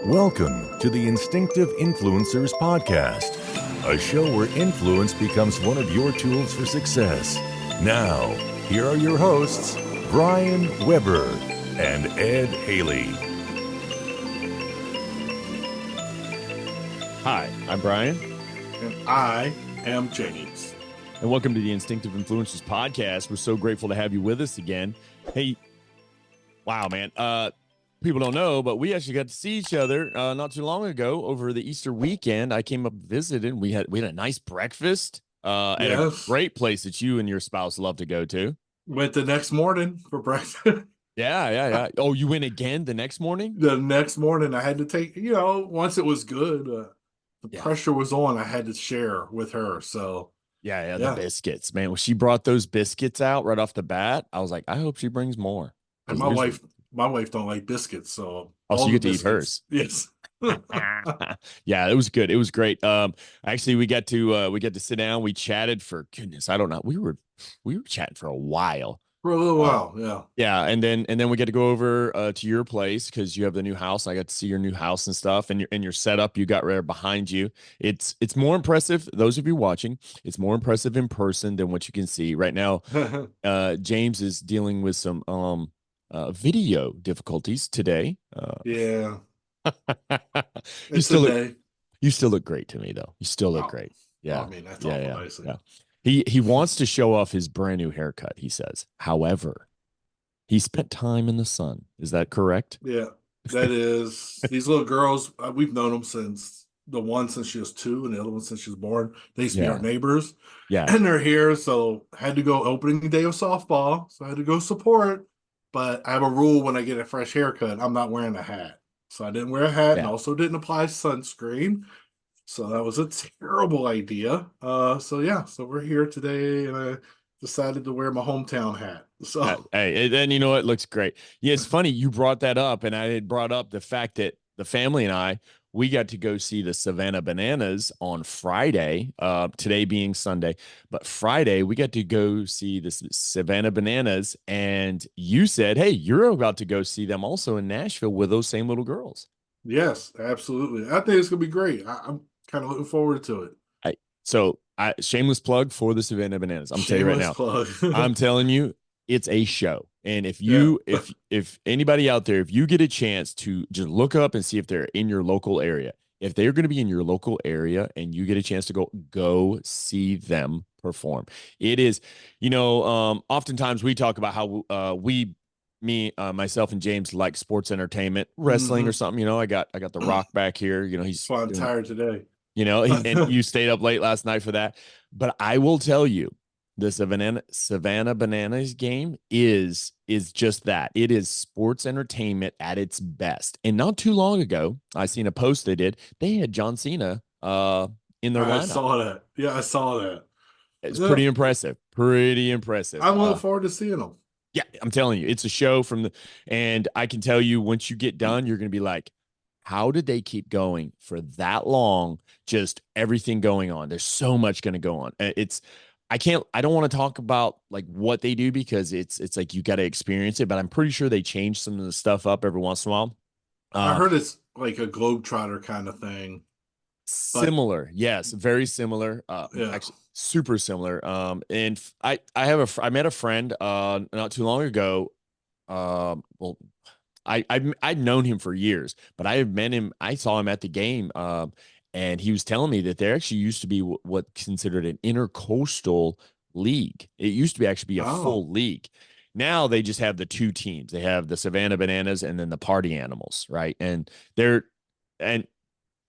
Welcome to the Instinctive Influencers podcast, a show where influence becomes one of your tools for success. Now, here are your hosts, Brian Weber and Ed Haley. Hi, I'm Brian. And I am James. And welcome to the Instinctive Influencers podcast. We're so grateful to have you with us again. Hey, wow, man. People don't know, but we actually got to see each other not too long ago over the Easter weekend. I came up visiting. We had a nice breakfast at a great place that you and your spouse love to go to. Went the next morning for breakfast. Yeah. Oh, you went again the next morning? The next morning I had to take, once it was good, the pressure was on. I had to share with her. So yeah, the biscuits, man. When she brought those biscuits out right off the bat, I was like, I hope she brings more. And my wife don't like biscuits, so so you get to eat hers. Yes. Yeah, it was good. It was great. Actually, we got to sit down. We chatted for goodness, I don't know. We were chatting for a while. For a little while, yeah. And then we get to go over to your place because you have the new house. I got to see your new house and stuff, and your setup you got right behind you. It's more impressive. Those of you watching, it's more impressive in person than what you can see right now. James is dealing with some video difficulties today. Yeah. You still look great to me, though. You still look great. Yeah. I mean, that's all nice. Yeah. He wants to show off his brand new haircut, he says. However, he spent time in the sun. Is that correct? Yeah, that is. These little girls, we've known them since she was 2 and the other one since she was born. They used to be our neighbors. Yeah. And they're here, so I had to go opening day of softball, so I had to go support. But I have a rule when I get a fresh haircut, I'm not wearing a hat. So I didn't wear a hat and also didn't apply sunscreen. So that was a terrible idea. So we're here today, and I decided to wear my hometown hat. So hey, and you know what? It looks great. Yeah, it's funny you brought that up, and I had brought up the fact that the family and we got to go see the Savannah Bananas on Friday, today being Sunday, but Friday we got to go see the Savannah Bananas, and you said, hey, you're about to go see them also in Nashville with those same little girls. Yes, absolutely. I think it's going to be great. I'm kind of looking forward to it. So shameless plug for the Savannah Bananas. I'm telling you right now, I'm telling you, it's a show. And if if anybody out there, if you get a chance to just look up and see if they're in your local area, if they're going to be in your local area and you get a chance to go see them perform, it is, oftentimes we talk about how myself and James like sports entertainment, wrestling or something. I got the Rock back here. He's tired today. And you stayed up late last night for that. But I will tell you, the Savannah Bananas game is just that. It is sports entertainment at its best. And not too long ago, I seen a post they did. They had John Cena in their lineup. I saw that. Yeah, I saw that. It's pretty impressive. Pretty impressive. I'm looking forward to seeing them. Yeah, I'm telling you, it's a show and I can tell you, once you get done, you're going to be like, how did they keep going for that long? Just everything going on. There's so much going to go on. I don't want to talk about like what they do because it's like you got to experience it, but I'm pretty sure they change some of the stuff up every once in a while. I heard it's like a Globetrotter kind of thing. Similar. Yes. Very similar. Actually super similar. And I met a friend not too long ago. I'd known him for years, but I saw him at the game. And he was telling me that there actually used to be what considered an intercoastal league. It used to be a full league. Now they just have the 2 teams. They have the Savannah Bananas and then the Party Animals, right? And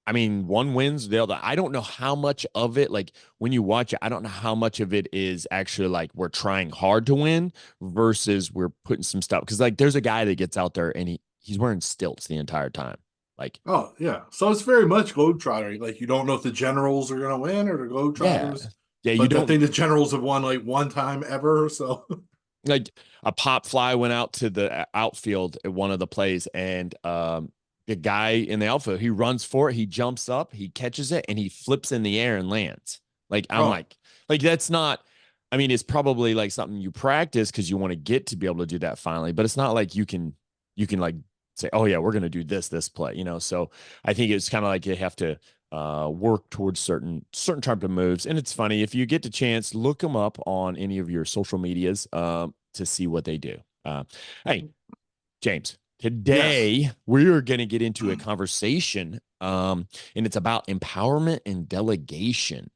one wins the other. I don't know how much of it, like when you watch it, I don't know how much of it is actually like we're trying hard to win versus we're putting some stuff. Because like there's a guy that gets out there and he's wearing stilts the entire time. Like, oh yeah, so it's very much Globetrotter. Like you don't know if the Generals are going to win or the Globetrotters. Yeah, you don't think the Generals have won like one time ever. So, like a pop fly went out to the outfield at one of the plays, and the guy in the outfield, he runs for it, he jumps up, he catches it, and he flips in the air and lands. Like I'm like that's not. I mean, it's probably like something you practice because you want to get to be able to do that finally, but it's not like you can like say, oh yeah, we're going to do this play, So I think it's kind of like you have to work towards certain type of moves. And it's funny, if you get the chance, look them up on any of your social medias to see what they do. Hey, James, today we are going to get into a conversation, and it's about empowerment and delegation.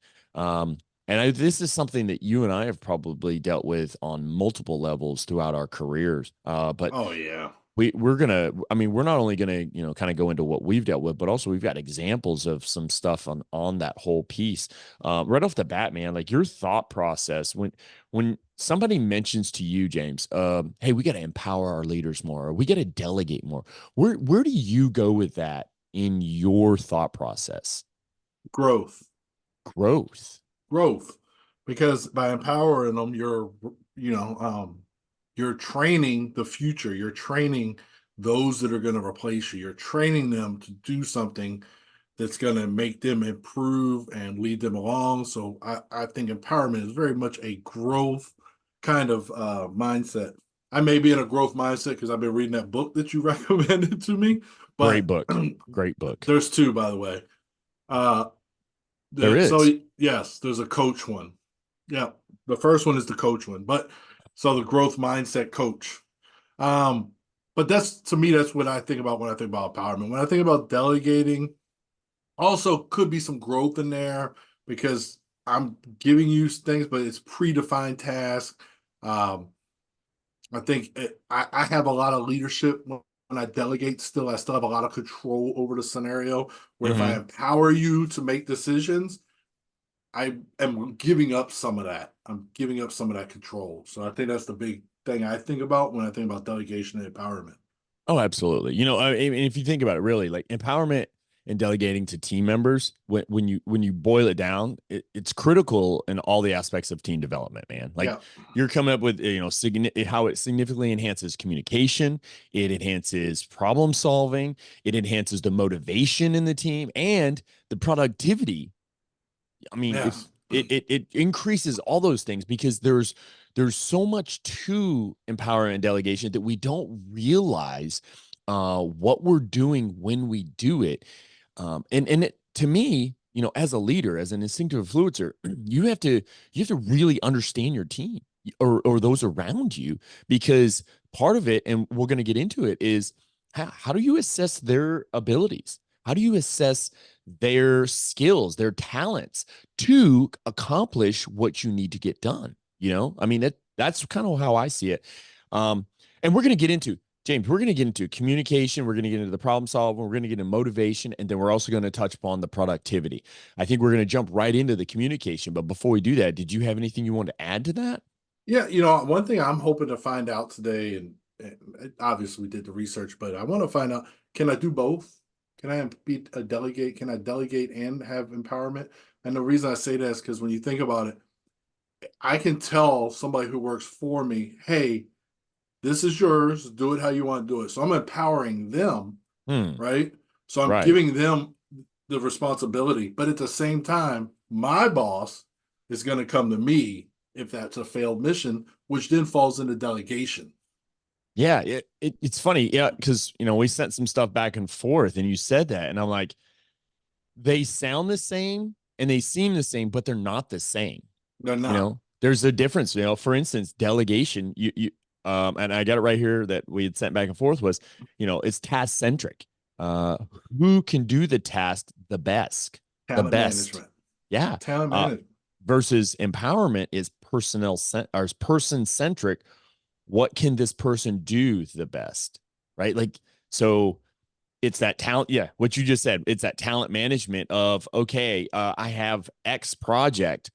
This is something that you and I have probably dealt with on multiple levels throughout our careers. But oh yeah, we're not only gonna, kind of go into what we've dealt with, but also we've got examples of some stuff on that whole piece. Right off the bat, man, like your thought process when somebody mentions to you, James, hey, we got to empower our leaders more, or we got to delegate more. Where do you go with that in your thought process? growth. Growth. Because by empowering them, you're training the future. You're training those that are going to replace you. You're training them to do something that's going to make them improve and lead them along. So I think empowerment is very much a growth kind of mindset. I may be in a growth mindset because I've been reading that book that you recommended to me. But Great book. There's two, by the way. There is. So yes, there's a coach one. Yeah, the first one is the coach one, but so the growth mindset coach. But that's, to me, that's what I think about when I think about empowerment. When I think about delegating, also could be some growth in there because I'm giving you things, but it's predefined tasks. I think I have a lot of leadership when I delegate. Still, I still have a lot of control over the scenario. Where if I empower you to make decisions, I am giving up some of that. I'm giving up some of that control. So I think that's the big thing I think about when I think about delegation and empowerment. Oh, absolutely. I mean, if you think about it, really, like empowerment and delegating to team members, when you boil it down, it's critical in all the aspects of team development, man. Like you're coming up with, how it significantly enhances communication, it enhances problem solving, it enhances the motivation in the team and the productivity. I mean, it increases all those things because there's so much to empowerment and delegation that we don't realize what we're doing when we do it. To me, as a leader, as an instinctive influencer, you have to really understand your team or those around you, because part of it, and we're going to get into it, is how do you assess their abilities? How do you assess their skills, their talents to accomplish what you need to get done? I mean, that's kind of how I see it. And we're going to get into, James, we're going to get into communication. We're going to get into the problem solving. We're going to get into motivation. And then we're also going to touch upon the productivity. I think we're going to jump right into the communication. But before we do that, did you have anything you want to add to that? Yeah. One thing I'm hoping to find out today, and obviously we did the research, but I want to find out, can I do both? Can I be a delegate? Can I delegate and have empowerment? And the reason I say that is because when you think about it, I can tell somebody who works for me, hey, this is yours. Do it how you want to do it. So I'm empowering them, right? So I'm giving them the responsibility. But at the same time, my boss is going to come to me if that's a failed mission, which then falls into delegation. Yeah, it's funny. Yeah, because, we sent some stuff back and forth and you said that. And I'm like, they sound the same and they seem the same, but they're not the same. They're not. There's a difference. For instance, delegation, and I got it right here that we had sent back and forth was, it's task centric. Who can do the task the best? Talent the best. Management. Yeah. Talent management. Versus empowerment is person centric. What can this person do the best? Right. Like, so it's that talent. Yeah. What you just said, it's that talent management of, okay, I have X project.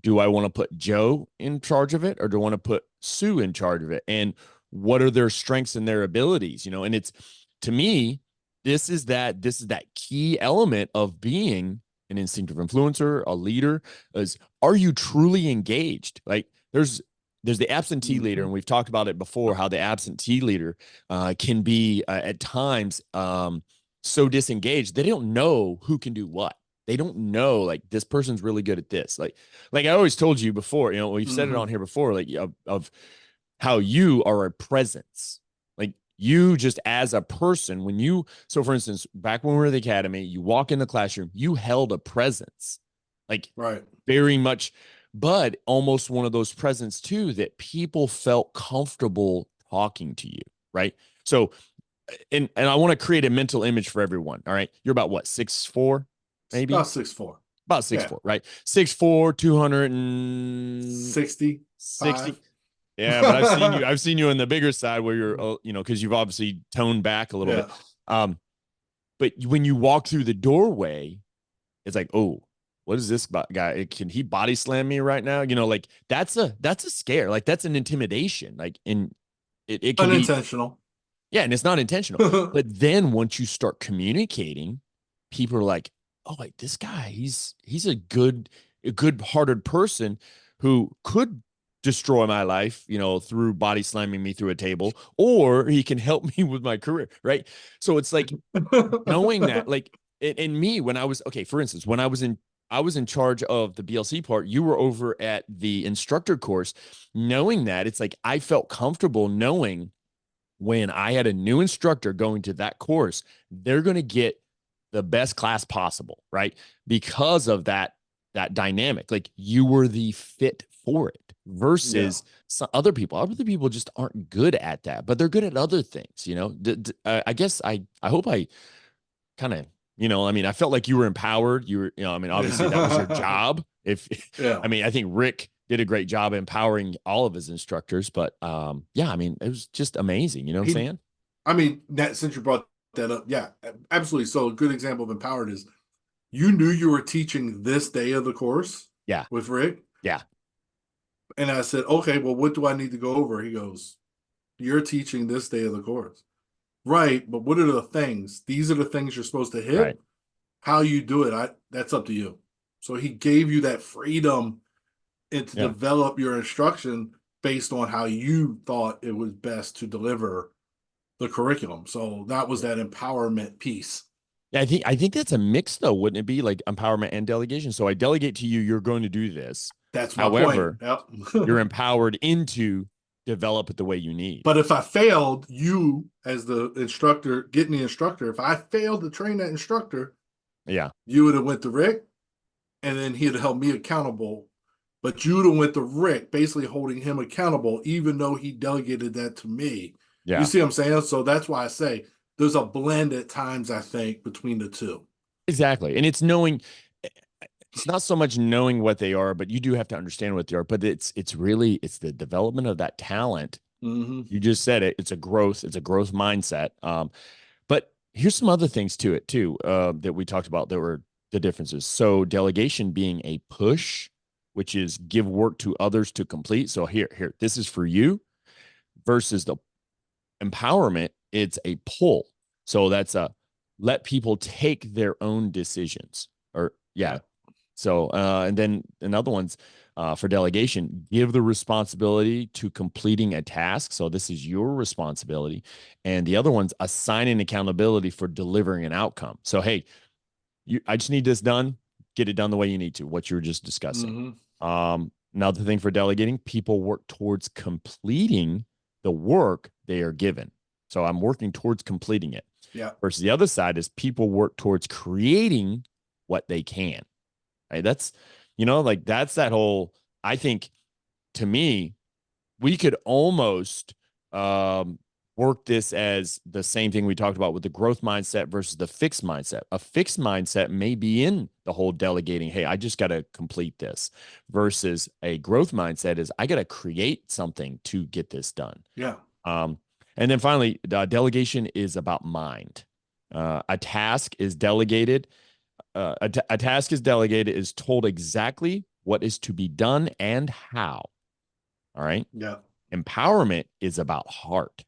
Do I want to put Joe in charge of it, or do I want to put Sue in charge of it? And what are their strengths and their abilities? And it's, to me, this is that key element of being an instinctive influencer, a leader, is, are you truly engaged? Like there's the absentee leader, and we've talked about it before, how the absentee leader can be at times so disengaged. They don't know who can do what. They don't know, like, this person's really good at this. Like I always told you before, we've said it on here before, like of how you are a presence. Like You just as a person, so for instance, back when we were at the academy, you walk in the classroom, you held a presence, like right, very much, but almost one of those presents too, that people felt comfortable talking to you. Right. So, and I want to create a mental image for everyone. All right. You're about what, 6'4", maybe? about 6'4", About 6'4", right? 6'4", 260. Yeah, but I've seen you on the bigger side where you're, because you've obviously toned back a little bit. But when you walk through the doorway, it's like, oh, what is this guy? Can he body slam me right now? Like that's a scare. Like that's an intimidation. Like it can unintentional. Yeah, and it's not intentional. But then once you start communicating, people are like, oh, like this guy, he's a good-hearted person who could destroy my life, through body slamming me through a table, or he can help me with my career, right? So it's like knowing that, like, in me, when I was, okay, for instance, when I was in charge of the BLC part, you were over at the instructor course, knowing that, it's like I felt comfortable knowing when I had a new instructor going to that course, they're going to get the best class possible, right? Because of that dynamic. Like you were the fit for it versus some other people. Other people just aren't good at that, but they're good at other things, I guess I hope I kind of, I felt like you were empowered. You were, obviously that was your job. I think Rick did a great job empowering all of his instructors, but it was just amazing. You know what I'm saying? Since you brought that up, yeah, absolutely. So a good example of empowered is you knew you were teaching this day of the course. Yeah. With Rick. Yeah. And I said, okay, well, what do I need to go over? He goes, you're teaching this day of the course. Right. But what are the things? These are the things you're supposed to hit. Right. How you do it, that's up to you. So he gave you that freedom and to develop your instruction based on how you thought it was best to deliver the curriculum. So that was that empowerment piece. Yeah, I think that's a mix though, wouldn't it be? Like empowerment and delegation. So I delegate to you, you're going to do this. That's my point. Yep. You're empowered into develop it the way you need. But if I failed, you as the instructor, getting the instructor, if I failed to train that instructor, you would have went to Rick and then he'd have held me accountable. But you would have went to Rick, basically holding him accountable, even though he delegated that to me. Yeah. You see what I'm saying? So that's why I say there's a blend at times, I think, between the two. Exactly. And it's not so much knowing what they are, but you do have to understand what they are. But it's the development of that talent. Mm-hmm. You just said it. It's a growth mindset. But here's some other things to it too, that we talked about that were the differences. So delegation being a push, which is give work to others to complete. So here, this is for you, versus the empowerment. It's a pull. So that's let people take their own decisions, or So, and then another one's for delegation, give the responsibility to completing a task. So this is your responsibility. And the other one's assigning accountability for delivering an outcome. So, hey, I just need this done. Get it done the way you need to, what you were just discussing. Mm-hmm. Another thing for delegating, people work towards completing the work they are given. So I'm working towards completing it. Yeah. Versus the other side is people work towards creating what they can. Right? That's, that's that whole, I think, to me, we could almost work this as the same thing we talked about with the growth mindset versus the fixed mindset. A fixed mindset may be in the whole delegating. Hey, I just got to complete this, versus a growth mindset is I got to create something to get this done. Yeah. And then finally, delegation is about mind. A task is delegated. A task is delegated, is told exactly what is to be done and how. All right. Yeah. Empowerment is about heart.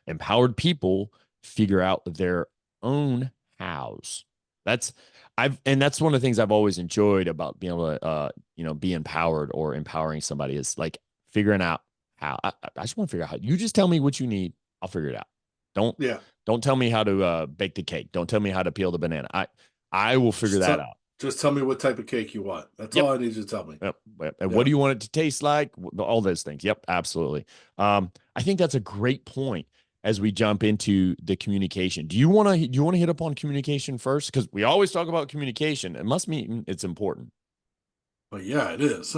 Empowered people figure out their own hows. That's one of the things I've always enjoyed about being able to, be empowered or empowering somebody, is like figuring out how. I just want to figure out how. You just tell me what you need. I'll figure it out. Don't tell me how to bake the cake. Don't tell me how to peel the banana. I will figure that out. Just tell me what type of cake you want. That's all I need you to tell me. Yep. And what do you want it to taste like? All those things. Yep, absolutely. I think that's a great point. as we jump into the communication. Do you want to hit up on communication first? Because we always talk about communication. It must mean it's important. But yeah, it is.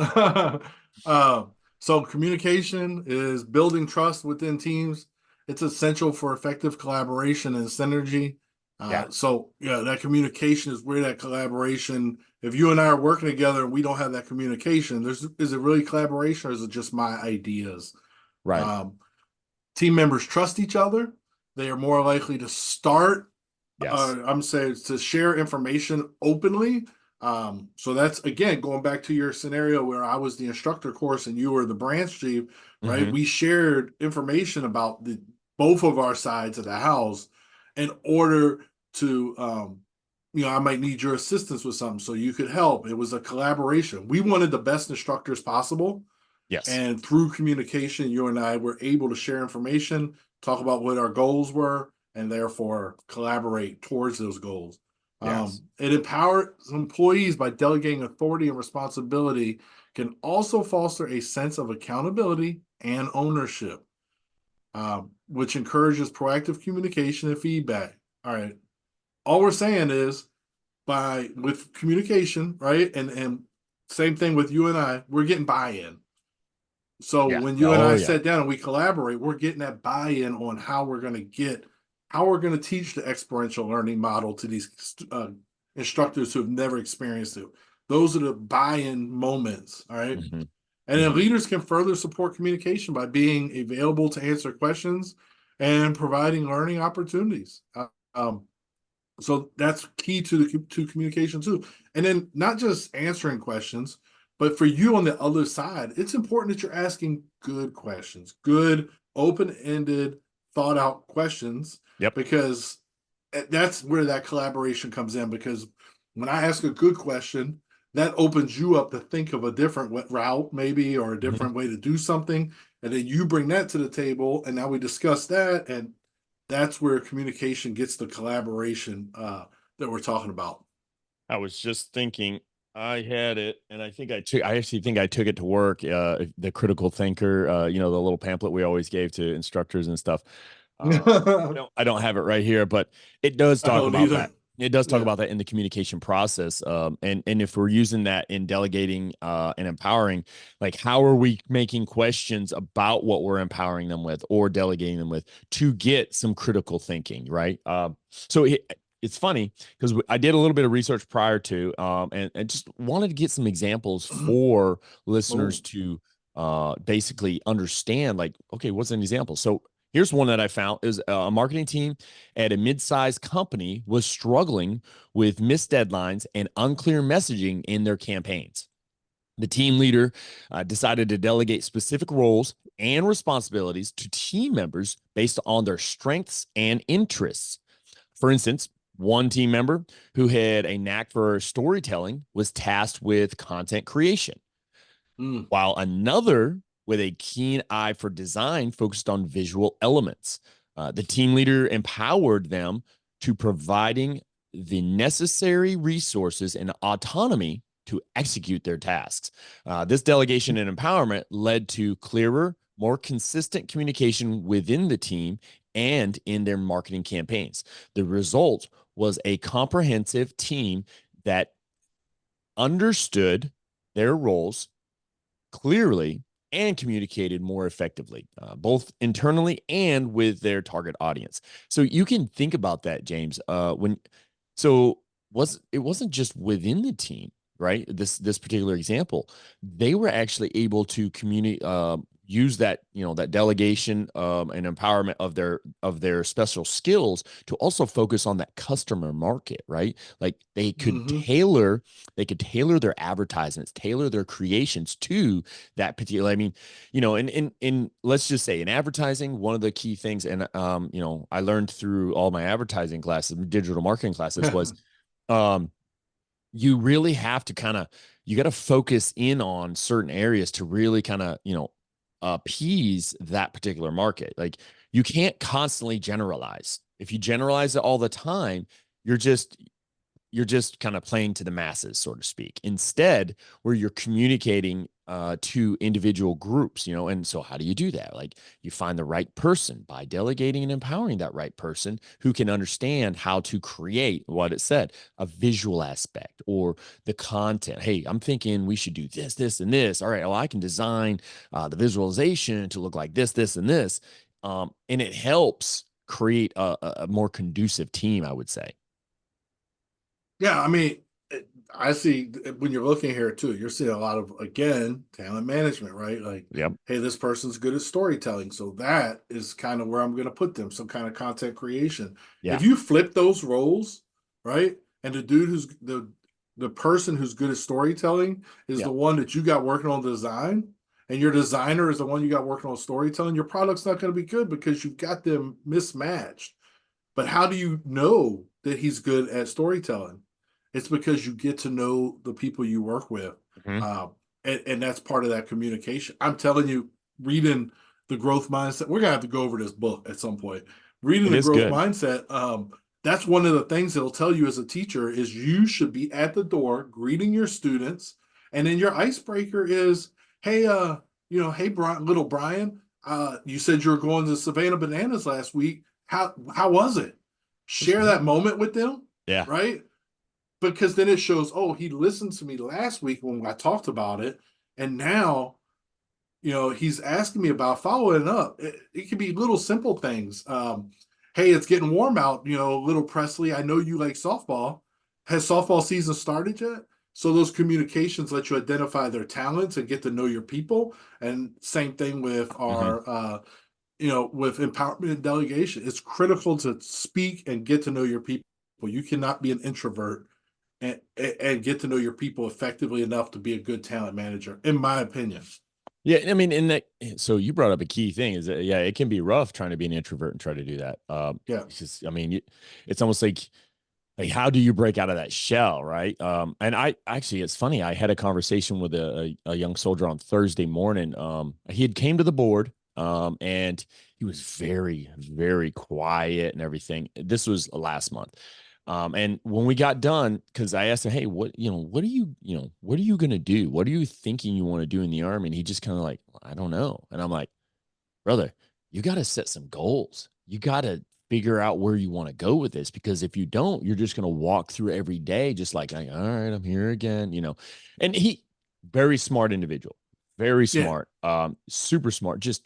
So communication is building trust within teams. It's essential for effective collaboration and synergy. Yeah. So yeah, that communication is where that collaboration. If you and I are working together and we don't have that communication, is it really collaboration or is it just my ideas? Right. Team members trust each other. They are more likely to start. Yes. I'm saying to share information openly. So that's again going back to your scenario where I was the instructor course and you were the branch chief, right? Mm-hmm. We shared information about both of our sides of the house in order to, I might need your assistance with something so you could help. It was a collaboration. We wanted the best instructors possible. Yes. And through communication, you and I were able to share information, talk about what our goals were, and therefore collaborate towards those goals. Yes. It empowers employees by delegating authority and responsibility, can also foster a sense of accountability and ownership, which encourages proactive communication and feedback. All right. All we're saying is with communication, right? And same thing with you and I, we're getting buy-in. So Yeah. when you and I sit down and we collaborate, we're getting that buy-in on how we're going to teach the experiential learning model to these instructors who have never experienced it. Those are the buy-in moments, all right? Mm-hmm. And then leaders can further support communication by being available to answer questions and providing learning opportunities. So that's key to communication too. And then not just answering questions, but for you on the other side, it's important that you're asking good questions, good, open-ended, thought-out questions. Yep. Because that's where that collaboration comes in. Because when I ask a good question, that opens you up to think of a different route, maybe, or a different way to do something. And then you bring that to the table, and now we discuss that. And that's where communication gets the collaboration that we're talking about. I was just thinking, I had it, and I actually think I took it to work. The critical thinker, the little pamphlet we always gave to instructors and stuff. I don't have it right here, but it does talk about that. It does talk about that in the communication process. And if we're using that in delegating and empowering, like how are we making questions about what we're empowering them with or delegating them with to get some critical thinking, right? So it's funny because I did a little bit of research prior to, and just wanted to get some examples for listeners to basically understand, like, okay, what's an example? So here's one that I found is a marketing team at a mid-sized company was struggling with missed deadlines and unclear messaging in their campaigns. The team leader decided to delegate specific roles and responsibilities to team members based on their strengths and interests. For instance, one team member who had a knack for storytelling was tasked with content creation, while another with a keen eye for design focused on visual elements. The team leader empowered them to providing the necessary resources and autonomy to execute their tasks. This delegation and empowerment led to clearer, more consistent communication within the team and in their marketing campaigns. The result was a comprehensive team that understood their roles clearly and communicated more effectively, both internally and with their target audience. So you can think about that, James. It wasn't just within the team, right? This particular example, they were actually able to communicate, use that that delegation and empowerment of their special skills to also focus on that customer market, right? Like they could tailor their advertisements, tailor their creations to that particular. I mean, in let's just say in advertising, one of the key things, and I learned through all my advertising classes, digital marketing classes, was you really have to you got to focus in on certain areas to really appease that particular market. Like you can't constantly generalize. If you generalize it all the time, you're just kind of playing to the masses, so to speak. Instead, where you're communicating to individual groups, and so how do you do that? Like, you find the right person by delegating and empowering that right person who can understand how to create what it said, a visual aspect or the content. Hey, I'm thinking we should do this, this, and this. All right, well, I can design the visualization to look like this, this, and this. And it helps create a more conducive team, I would say. Yeah, I mean, I see when you're looking here too, you're seeing a lot of, again, talent management, right? Like, Yep. hey, this person's good at storytelling. So that is kind of where I'm going to put them, some kind of content creation. Yeah. If you flip those roles, right? And the dude who's the person who's good at storytelling is the one that you got working on design, and your designer is the one you got working on storytelling, your product's not going to be good because you've got them mismatched. But how do you know that he's good at storytelling? It's because you get to know the people you work with. And that's part of that communication. I'm telling you, reading The Growth Mindset, we're going to have to go over this book at some point. Reading The Growth Mindset, that's one of the things it'll tell you as a teacher is you should be at the door greeting your students. And then your icebreaker is, hey, hey, Brian, little Brian, you said you were going to Savannah Bananas last week. How was it? Share that moment with them. Yeah. Right? Because then it shows, oh, he listened to me last week when I talked about it. And now, he's asking me about following up. It can be little simple things. Hey, it's getting warm out, little Presley. I know you like softball. Has softball season started yet? So those communications let you identify their talents and get to know your people. And same thing with our, with empowerment and delegation. It's critical to speak and get to know your people. You cannot be an introvert and get to know your people effectively enough to be a good talent manager, in my opinion. Yeah, I mean, so you brought up a key thing is that, it can be rough trying to be an introvert and try to do that. It's just, it's almost like how do you break out of that shell, right? And it's funny. I had a conversation with a young soldier on Thursday morning. He had came to the board, and he was very, very quiet and everything. This was last month. And when we got done, because I asked him, hey, what are you going to do? What are you thinking you want to do in the Army? And he just kind of like, I don't know. And I'm like, brother, you got to set some goals. You got to figure out where you want to go with this, because if you don't, you're just going to walk through every day just like, all right, I'm here again, And he, very smart individual, very smart, super smart, just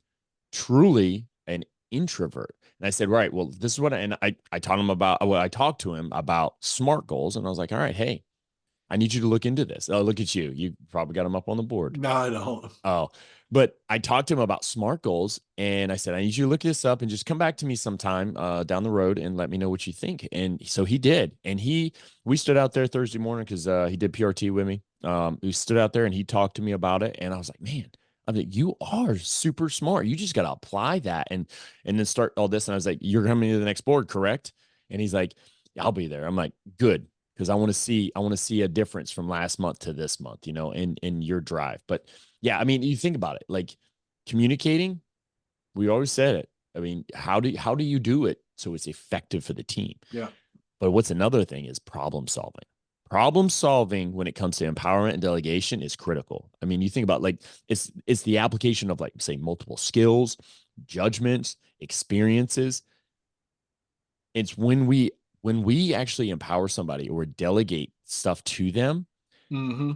truly an introvert. And I said, right, well, this is what I taught him about, I talked to him about SMART goals. And I was like, all right, hey, I need you to look into this. Oh, look at you. You probably got them up on the board. No, I don't. Oh, but I talked to him about SMART goals, and I said, I need you to look this up and just come back to me sometime down the road and let me know what you think. And so he did. And we stood out there Thursday morning because he did PRT with me. We stood out there and he talked to me about it. And I was like, man, you are super smart. You just got to apply that and then start all this. And I was like, you're coming to the next board, correct? And he's like, yeah, I'll be there. I'm like, good. Because I want to see a difference from last month to this month, in your drive. But yeah, I mean, you think about it, like communicating, we always said it. I mean, how do you do it so it's effective for the team? Yeah. But what's another thing is problem solving. Problem solving when it comes to empowerment and delegation is critical. I mean, you think about like it's the application of like, say, multiple skills, judgments, experiences. It's when we actually empower somebody or delegate stuff to them,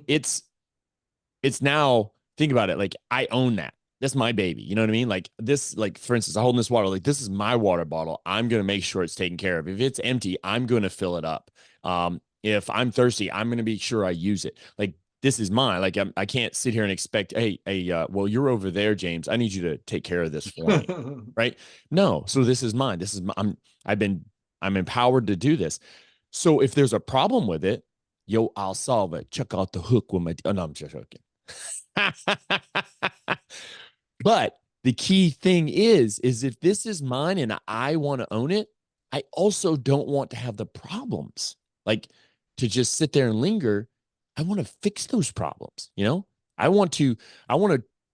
it's now, think about it, like I own that. That's my baby. You know what I mean? Like this, like for instance, I hold this water, like this is my water bottle. I'm going to make sure it's taken care of. If it's empty, I'm going to fill it up. If I'm thirsty, I'm going to be sure I use it. Like this is mine. Like I can't sit here and expect, hey, well, you're over there, James. I need you to take care of this for me. Right? No. So this is mine. This is I'm empowered to do this. So if there's a problem with it, I'll solve it. Check out the hook with my, oh no, I'm just joking. But the key thing is if this is mine and I want to own it, I also don't want to have the problems, like to just sit there and linger. I want to fix those problems. I want to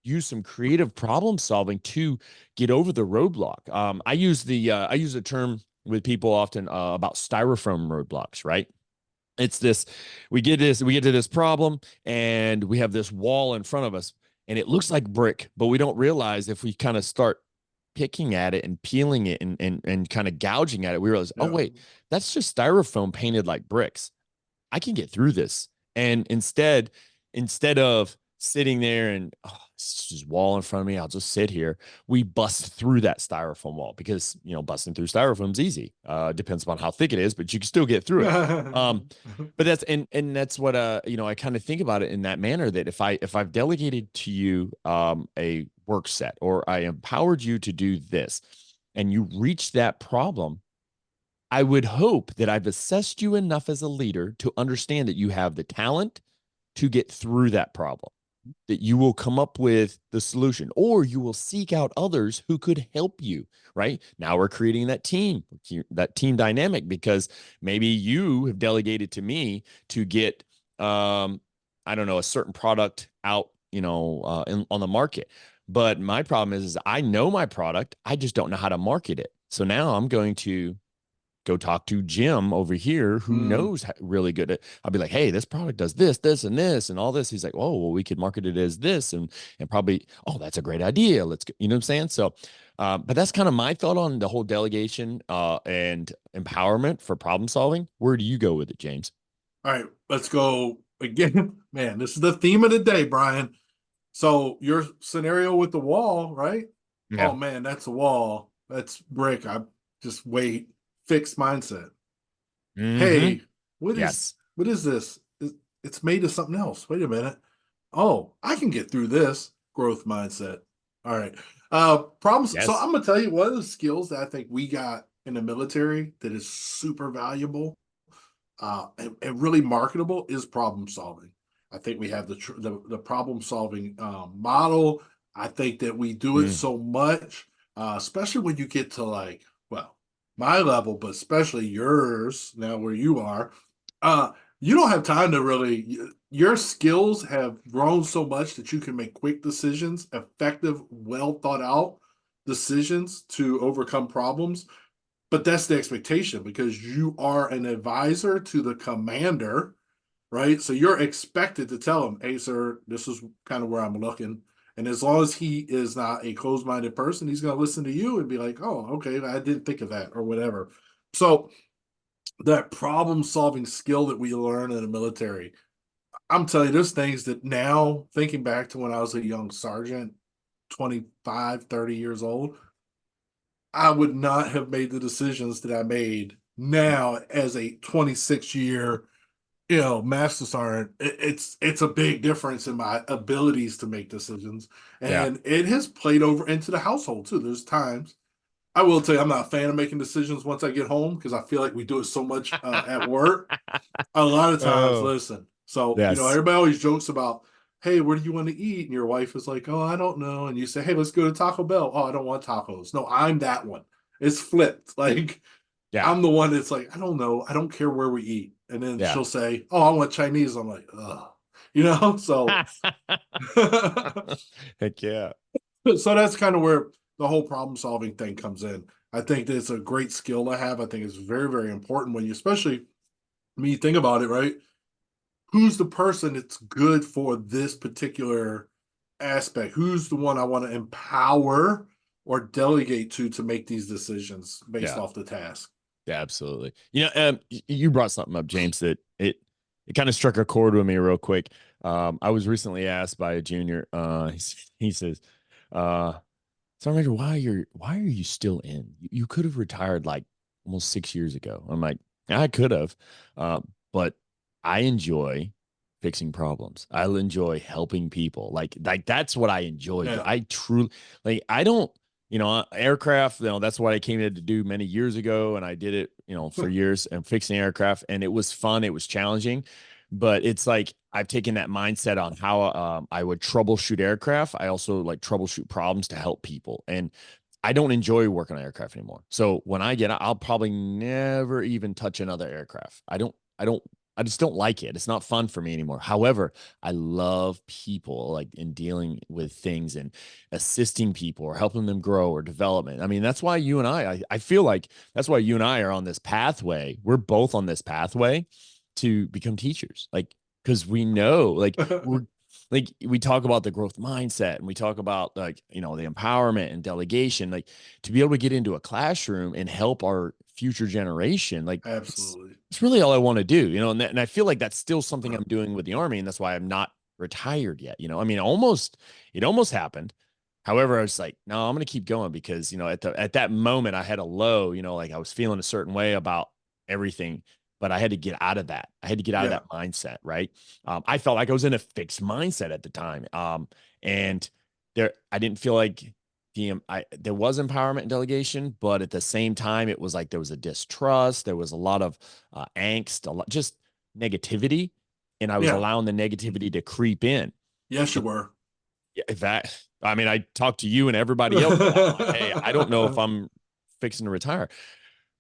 use some creative problem solving to get over the roadblock. I use a term with people often about styrofoam roadblocks, right? It's this, we get to this problem and we have this wall in front of us, and it looks like brick, but we don't realize if we kind of start picking at it and peeling it and kind of gouging at it, we realize, oh, wait, that's just styrofoam painted like bricks. I can get through this. And instead of sitting there and it's just wall in front of me, I'll just sit here. We bust through that styrofoam wall because, busting through styrofoam is easy. Depends upon how thick it is, but you can still get through it. But that's, and that's what, I kind of think about it in that manner, that if I've delegated to you, a work set, or I empowered you to do this, and you reach that problem, I would hope that I've assessed you enough as a leader to understand that you have the talent to get through that problem, that you will come up with the solution, or you will seek out others who could help you, right? Now we're creating that team dynamic, because maybe you have delegated to me to get, I don't know, a certain product out, on the market. But my problem is I know my product. I just don't know how to market it. So now I'm going to go talk to Jim over here, who knows really good at. I'll be like, hey, this product does this, this, and this, and all this. He's like, oh, well, we could market it as this, and probably, oh, that's a great idea. Let's go, you know what I'm saying? So, but that's kind of my thought on the whole delegation and empowerment for problem solving. Where do you go with it, James? All right, let's go again. Man, this is the theme of the day, Brian. So your scenario with the wall, right? Yeah. Oh man, that's a wall. That's brick. I just wait. Fixed mindset. Hey, what is this? It's made of something else. Wait a minute. Oh, I can get through this. Growth mindset. All right. Problems. Yes. So I'm gonna tell you, one of the skills that I think we got in the military that is super valuable and really marketable is problem solving. I think we have the problem solving model. I think that we do it so much, especially when you get to my level, but especially yours now where you are, you don't have time to really, your skills have grown so much that you can make quick decisions, effective, well thought out decisions to overcome problems. But that's the expectation, because you are an advisor to the commander, right? So you're expected to tell him, hey, sir, this is kind of where I'm looking. And as long as he is not a closed-minded person, he's going to listen to you and be like, oh, okay, I didn't think of that, or whatever. So that problem-solving skill that we learn in the military, I'm telling you, there's things that now, thinking back to when I was a young sergeant, 25, 30 years old, I would not have made the decisions that I made now as a 26-year master sergeant. It's a big difference in my abilities to make decisions, and it has played over into the household too. There's times, I will tell you, I'm not a fan of making decisions once I get home, because I feel like we do it so much at work. A lot of times, listen. So everybody always jokes about, hey, where do you want to eat? And your wife is like, oh, I don't know. And you say, hey, let's go to Taco Bell. Oh, I don't want tacos. No, I'm that one. It's flipped. I'm the one that's like, I don't know. I don't care where we eat. And then she'll say, oh, I want Chinese. I'm like, ugh. So. Heck yeah. So that's kind of where the whole problem solving thing comes in. I think that it's a great skill to have. I think it's very, very important especially when you think about it, right? Who's the person that's good for this particular aspect? Who's the one I want to empower or delegate to make these decisions based off the task? Yeah, absolutely. You brought something up, James, that it kind of struck a chord with me real quick. I was recently asked by a junior. He says, "Sergeant, why are you still in? You could have retired like almost 6 years ago." I'm like, I could have, but I enjoy fixing problems. I enjoy helping people. Like that's what I enjoy. Yeah. I truly I don't. Aircraft, that's what I came in to do many years ago. And I did it, for years, and fixing aircraft. And it was fun. It was challenging. But it's like I've taken that mindset on how I would troubleshoot aircraft. I also troubleshoot problems to help people. And I don't enjoy working on aircraft anymore. So when I get out, I'll probably never even touch another aircraft. I just don't like it. It's not fun for me anymore. However, I love people, in dealing with things and assisting people or helping them grow or development. I mean, that's why you and I feel like that's why you and I are on this pathway. We're both on this pathway to become teachers. Because we know, like we talk about the growth mindset and we talk about like, the empowerment and delegation, like to be able to get into a classroom and help our future generation, like Absolutely. it's really all I want to do, and I feel like that's still something I'm doing with the Army. And that's why I'm not retired yet. I mean, it almost happened. However, I was like, no, I'm going to keep going because, at that moment I had a low, like I was feeling a certain way about everything, but I had to get out of that. I had to get out of that mindset. Right. I felt like I was in a fixed mindset at the time. And I didn't feel like there was empowerment and delegation, but at the same time, it was like there was a distrust. There was a lot of angst, a lot just negativity. And I was allowing the negativity to creep in. Yes, you were. Yeah, I mean, I talked to you and everybody else. Like, hey, I don't know if I'm fixing to retire.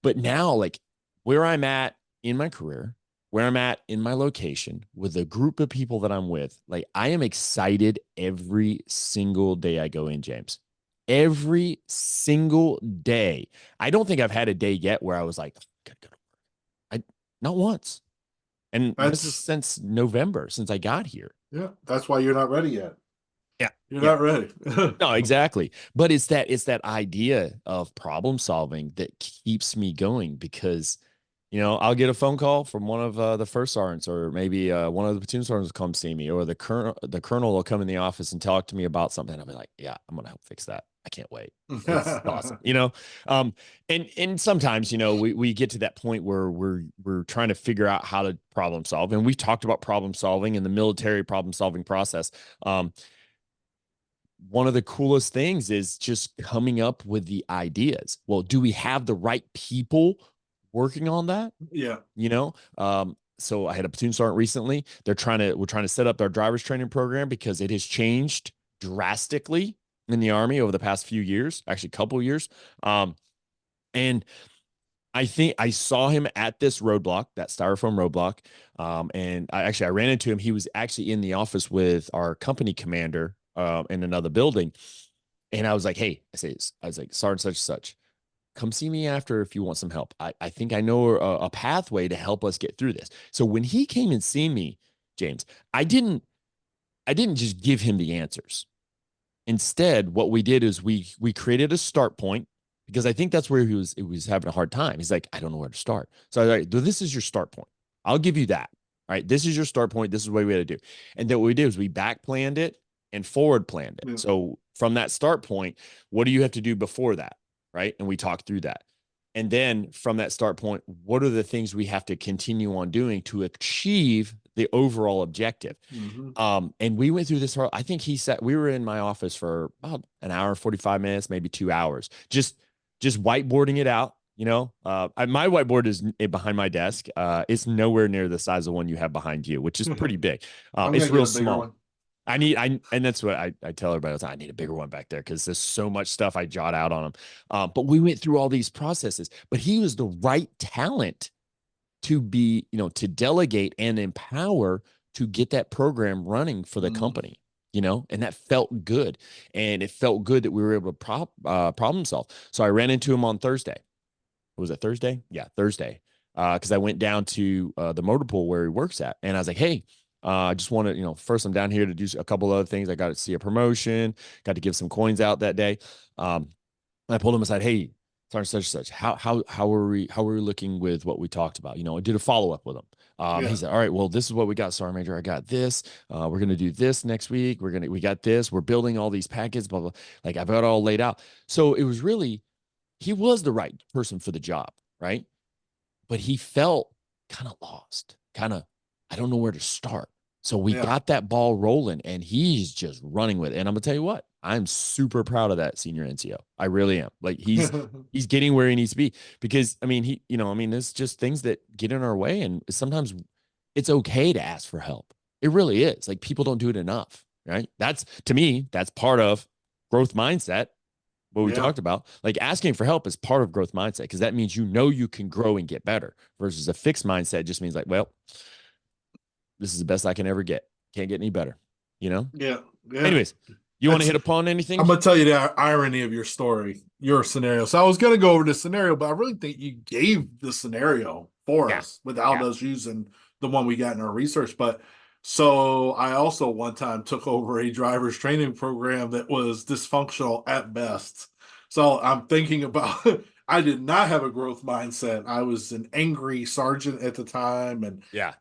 But now, like where I'm at in my career, where I'm at in my location with the group of people that I'm with, like I am excited every single day I go in, James. Every single day. I don't think I've had a day yet where I was like, not once. And this is since November, since I got here. Yeah, that's why you're not ready yet. Yeah. You're not ready. No, exactly. But it's that idea of problem solving that keeps me going because, I'll get a phone call from one of the first sergeants or maybe one of the platoon sergeants will come see me, or the colonel will come in the office and talk to me about something. I'll be like, yeah, I'm going to help fix that. I can't wait. It's awesome. And sometimes, we get to that point where we're trying to figure out how to problem solve. And we've talked about problem solving and the military problem solving process. One of the coolest things is just coming up with the ideas. Well, do we have the right people working on that? Yeah. So I had a platoon sergeant recently. We're trying to set up our driver's training program because it has changed drastically in the Army over the past few years, actually a couple of years. And I think I saw him at this roadblock, that styrofoam roadblock. And I ran into him. He was actually in the office with our company commander in another building. And I was like, hey, I was like, Sergeant such and such, come see me after if you want some help. I think I know a pathway to help us get through this. So when he came and seen me, James, I didn't just give him the answers. Instead, what we did is we created a start point because I think that's where he was having a hard time. He's like, I don't know where to start. So I was like, this is your start point. I'll give you that. All right. This is your start point. This is what we had to do. And then what we did is we back planned it and forward planned it. Yeah. So from that start point, what do you have to do before that? Right. And we talked through that. And then from that start point, what are the things we have to continue on doing to achieve the overall objective? Mm-hmm. And we went through this. I think we were in my office for about an hour, 45 minutes, maybe 2 hours, just whiteboarding it out. My whiteboard is behind my desk. It's nowhere near the size of one you have behind you, which is pretty big. It's real small. And that's what I tell everybody. I need a bigger one back there because there's so much stuff I jot out on them. But we went through all these processes, but he was the right talent to be, to delegate and empower to get that program running for the company, and that felt good. And it felt good that we were able to problem solve. So I ran into him on Thursday. Was it Thursday? Yeah, Thursday. Because I went down to the motor pool where he works at. And I was like, hey, I just want to, first I'm down here to do a couple of other things. I got to see a promotion, got to give some coins out that day. I pulled him aside, hey, Sergeant such and such, how are we looking with what we talked about? I did a follow-up with him. He said, all right, well, this is what we got, Sergeant Major. I got this. We're going to do this next week. We got this. We're building all these packets, blah, blah. Like I've got it all laid out. So it was really, he was the right person for the job, right? But he felt kind of lost, I don't know where to start. So we got that ball rolling and he's just running with it. And I'm gonna tell you what, I'm super proud of that senior NCO. I really am. Like he's getting where he needs to be because there's just things that get in our way. And sometimes it's okay to ask for help. It really is. Like people don't do it enough, right? That's part of growth mindset. What we talked about, like asking for help is part of growth mindset because that means you can grow and get better versus a fixed mindset just means like, well, this is the best I can ever get. Can't get any better, Yeah. Anyways, you want to hit upon anything? I'm going to tell you the irony of your story, your scenario. So I was going to go over the scenario, but I really think you gave the scenario for us without us using the one we got in our research. But So I also one time took over a driver's training program that was dysfunctional at best. So I'm thinking about I did not have a growth mindset. I was an angry sergeant at the time, and Yeah.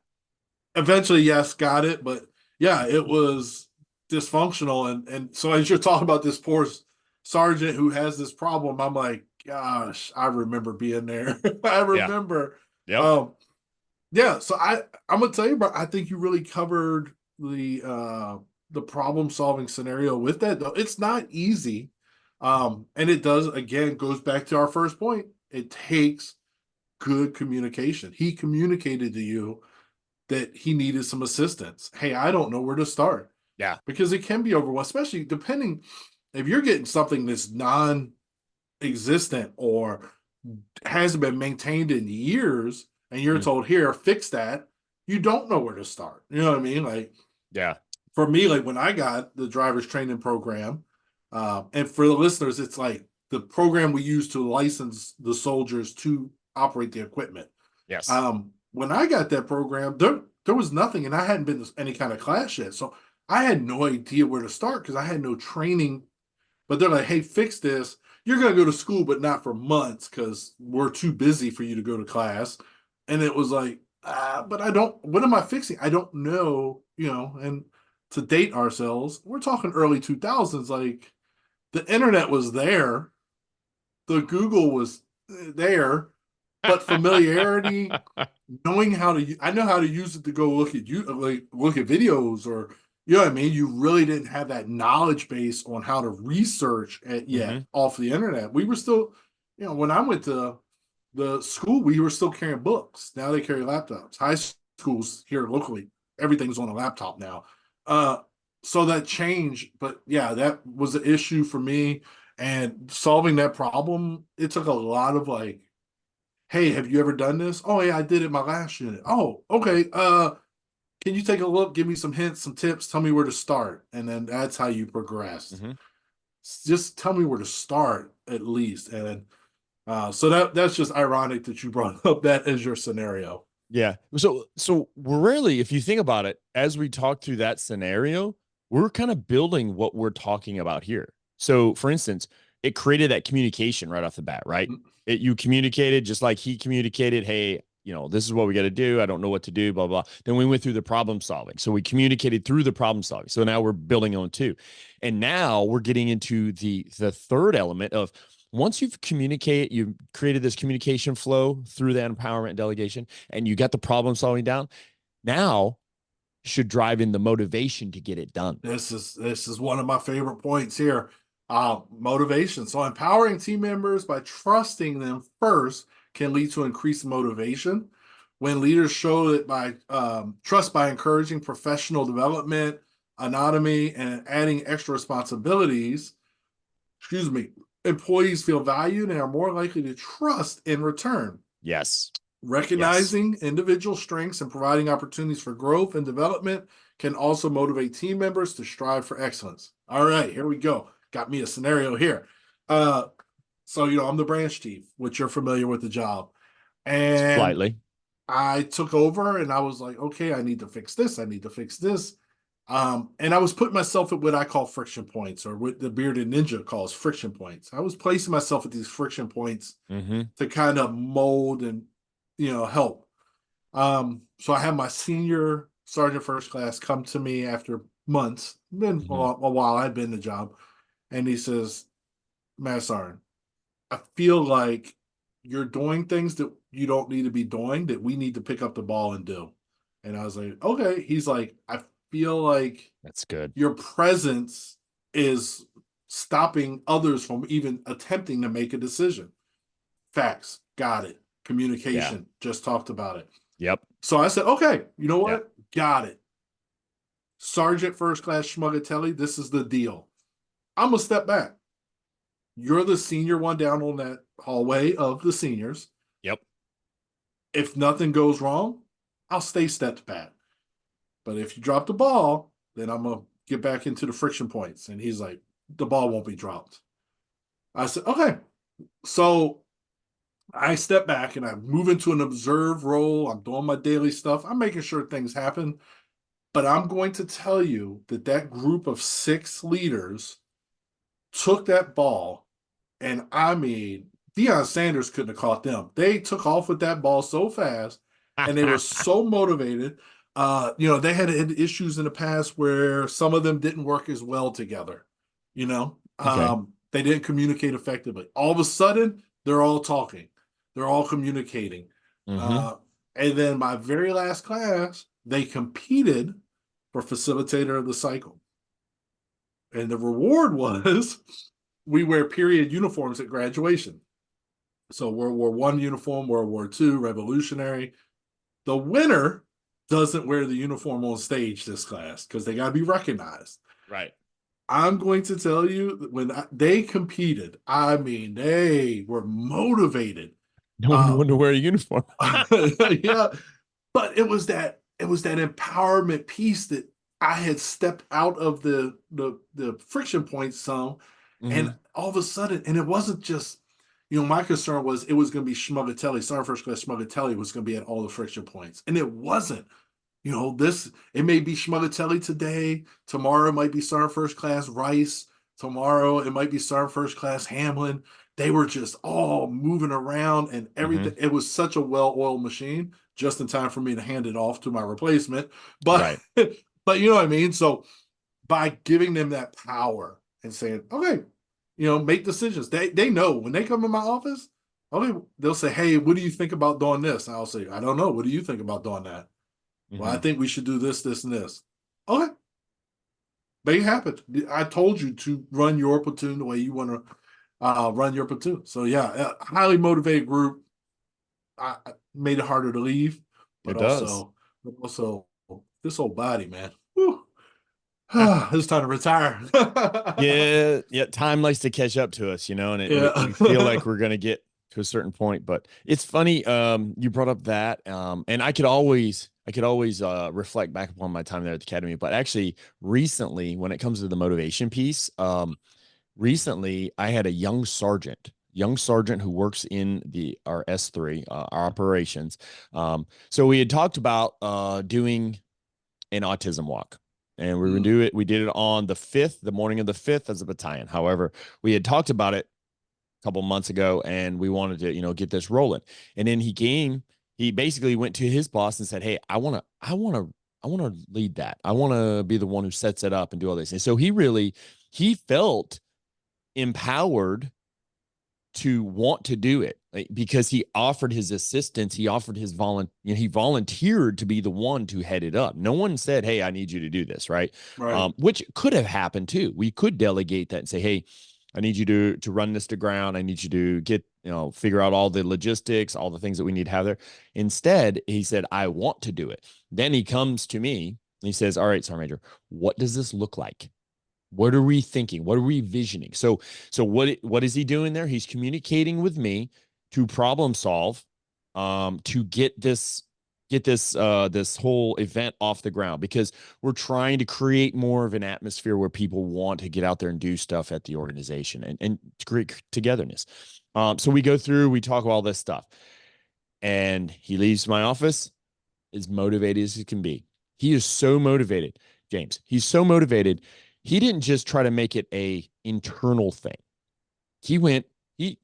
eventually, yes, got it. But yeah, it was dysfunctional. And so as you're talking about this poor sergeant who has this problem, I'm like, gosh, I remember being there. I Yeah. remember. Yep. Yeah, so I'm gonna tell you, bro, I think you really covered the problem solving scenario with that, though. It's not easy. And it does, again, goes back to our first point. It takes good communication. He communicated to you that he needed some assistance. Hey, I don't know where to start. Yeah. Because it can be overwhelming, especially depending if you're getting something that's non-existent or hasn't been maintained in years, and you're told, here, fix that, you don't know where to start. You know what I mean? Like, Yeah. for me, like when I got the driver's training program, and for the listeners, it's like the program we use to license the soldiers to operate the equipment. Yes. When I got that program, there was nothing, and I hadn't been to any kind of class yet. So I had no idea where to start because I had no training. But they're like, hey, fix this. You're going to go to school, but not for months because we're too busy for you to go to class. And it was like, but I don't, what am I fixing? I don't know, and to date ourselves, we're talking early 2000s. Like the internet was there, the Google was there, but familiarity, knowing how to, I know how to use it to go look at you, like look at videos, or you know what I mean. You really didn't have that knowledge base on how to research it yet off the internet. We were still, when I went to the school, we were still carrying books. Now they carry laptops. High schools here locally, everything's on a laptop now. So that changed, but yeah, that was an issue for me. And solving that problem, it took a lot of like, hey, have you ever done this? Oh yeah, I did it my last unit. Oh, okay. Can you take a look, give me some hints, some tips, tell me where to start? And then that's how you progress. Just tell me where to start at least. And so that's just ironic that you brought up that as your scenario. Yeah. So really, if you think about it, as we talk through that scenario, we're kind of building what we're talking about here. So for instance, it created that communication right off the bat, right? You communicated just like he communicated, hey, this is what we got to do. I don't know what to do, blah, blah. Then we went through the problem solving. So we communicated through the problem solving. So now we're building on two. And now we're getting into the third element of once you've created this communication flow through the empowerment delegation, and you got the problem solving down, now should drive in the motivation to get it done. This is one of my favorite points here. Motivation. So empowering team members by trusting them first can lead to increased motivation. When leaders show that by trust by encouraging professional development, autonomy, and adding extra responsibilities, employees feel valued and are more likely to trust in return. Yes. Recognizing individual strengths and providing opportunities for growth and development can also motivate team members to strive for excellence. All right, here we go. Got me a scenario here. So, I'm the branch chief, which you're familiar with the job. And slightly. I took over and I was like, okay, I need to fix this. I need to fix this. And I was putting myself at what I call friction points, or what the bearded ninja calls friction points. I was placing myself at these friction points to kind of mold and, help. So I had my senior sergeant first class come to me after months, been a while I'd been in the job. And he says, Matt Sergeant, I feel like you're doing things that you don't need to be doing, that we need to pick up the ball and do. And I was like, okay. He's like, I feel like that's good. Your presence is stopping others from even attempting to make a decision. Facts. Got it. Communication. Just talked about it. Yep. So I said, okay, you know what? Got it. Sergeant First Class Schmugatelli, this is the deal. I'm going to step back. You're the senior one down on that hallway of the seniors. Yep. If nothing goes wrong, I'll stay stepped back. But if you drop the ball, then I'm going to get back into the friction points. And he's like, the ball won't be dropped. I said, okay. So I step back and I move into an observe role. I'm doing my daily stuff. I'm making sure things happen. But I'm going to tell you that that group of 6 leaders took that ball, and I mean, Deion Sanders couldn't have caught them. They took off with that ball so fast, and they were so motivated. They had issues in the past where some of them didn't work as well together. Okay. They didn't communicate effectively. All of a sudden, they're all talking, they're all communicating. Mm-hmm. And then my very last class, they competed for facilitator of the cycle. And the reward was we wear period uniforms at graduation. So World War I uniform, World War II, Revolutionary. The winner doesn't wear the uniform on stage this class because they got to be recognized. Right. I'm going to tell you that when they competed, I mean, they were motivated. No one wanted to wear a uniform. Yeah, but it was that empowerment piece that I had stepped out of the friction point some, and Mm-hmm. all of a sudden, and it wasn't just, my concern was it was going to be Schmugatelli, Sergeant First Class Schmugatelli was going to be at all the friction points, and it wasn't. It may be Schmugatelli today, tomorrow it might be Sergeant First Class Rice, tomorrow it might be Sergeant First Class Hamlin. They were just all moving around and everything. Mm-hmm. It was such a well-oiled machine, just in time for me to hand it off to my replacement. But Right. but you know what I mean? So by giving them that power and saying, okay, make decisions. They know when they come in my office, okay, they'll say, hey, what do you think about doing this? And I'll say, I don't know. What do you think about doing that? Well, I Mm-hmm. think we should do this, this, and this. Okay. Make it happen. I told you to run your platoon the way you want to run your platoon. So yeah, a highly motivated group. I made it harder to leave, It but does. also this old body, man. Whew. It's time to retire. Yeah, yeah. Time likes to catch up to us, and we feel Yeah. like we're gonna get to a certain point. But it's funny. You brought up that, and I could always reflect back upon my time there at the academy. But actually, recently, when it comes to the motivation piece, recently I had a young sergeant who works in our S3, our operations. So we had talked about doing an autism walk. And we would do it. We did it on the 5th, the morning of the 5th as a battalion. However, we had talked about it a couple months ago and we wanted to, get this rolling. And then he basically went to his boss and said, hey, I want to lead that. I want to be the one who sets it up and do all this. And so he felt empowered to want to do it, because he offered his assistance. He offered he volunteered to be the one to head it up. No one said, hey, I need you to do this. Right. Right. Which could have happened too. We could delegate that and say, hey, I need you to run this to ground. I need you to get, figure out all the logistics, all the things that we need to have there. Instead, he said, I want to do it. Then he comes to me and he says, all right, Sergeant Major, what does this look like? What are we thinking? What are we visioning? So what is he doing there? He's communicating with me to problem solve, to get this whole event off the ground, because we're trying to create more of an atmosphere where people want to get out there and do stuff at the organization and to create togetherness. So we go through, we talk all this stuff, and he leaves my office as motivated as he can be. He is so motivated, James. He's so motivated. He didn't just try to make it a internal thing. He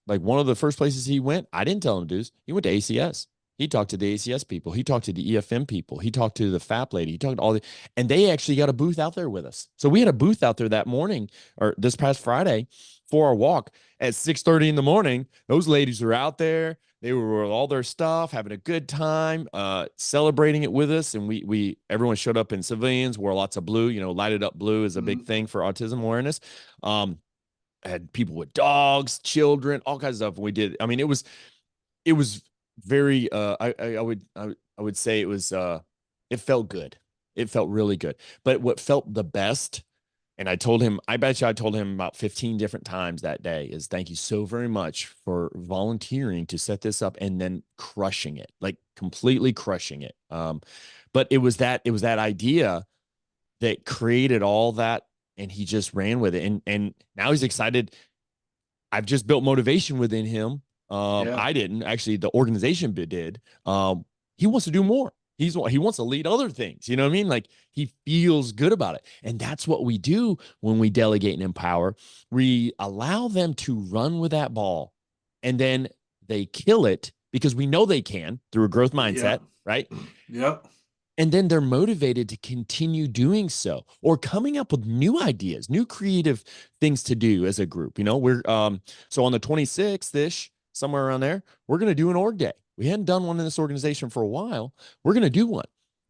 like one of the first places he went, I didn't tell him to do this. He went to ACS. He talked to the ACS people. He talked to the EFM people. He talked to the FAP lady. He talked to and they actually got a booth out there with us. So we had a booth out there that morning, or this past Friday, for our walk at 6:30 in the morning. Those ladies were out there. They were with all their stuff, having a good time, celebrating it with us. And everyone showed up in civilians, wore lots of blue. Lighted up blue is a big thing for autism awareness. Had people with dogs, children, all kinds of stuff. And we did. I mean, it was very. I would say it felt good. It felt really good. But what felt the best, and I bet you I told him about 15 different times that day, is thank you so very much for volunteering to set this up and then crushing it, like completely crushing it. But it was that idea that created all that, and he just ran with it. And now he's excited. I've just built motivation within him. Yeah. I didn't actually, the organization did. He wants to do more. He wants to lead other things. You know what I mean? Like he feels good about it. And that's what we do when we delegate and empower. We allow them to run with that ball and then they kill it because we know they can through a growth mindset, right? Yep. And then they're motivated to continue doing so or coming up with new ideas, new creative things to do as a group. You know, we're so on the 26th-ish, somewhere around there, we're going to do an org day. We hadn't done one in this organization for a while. We're going to do one.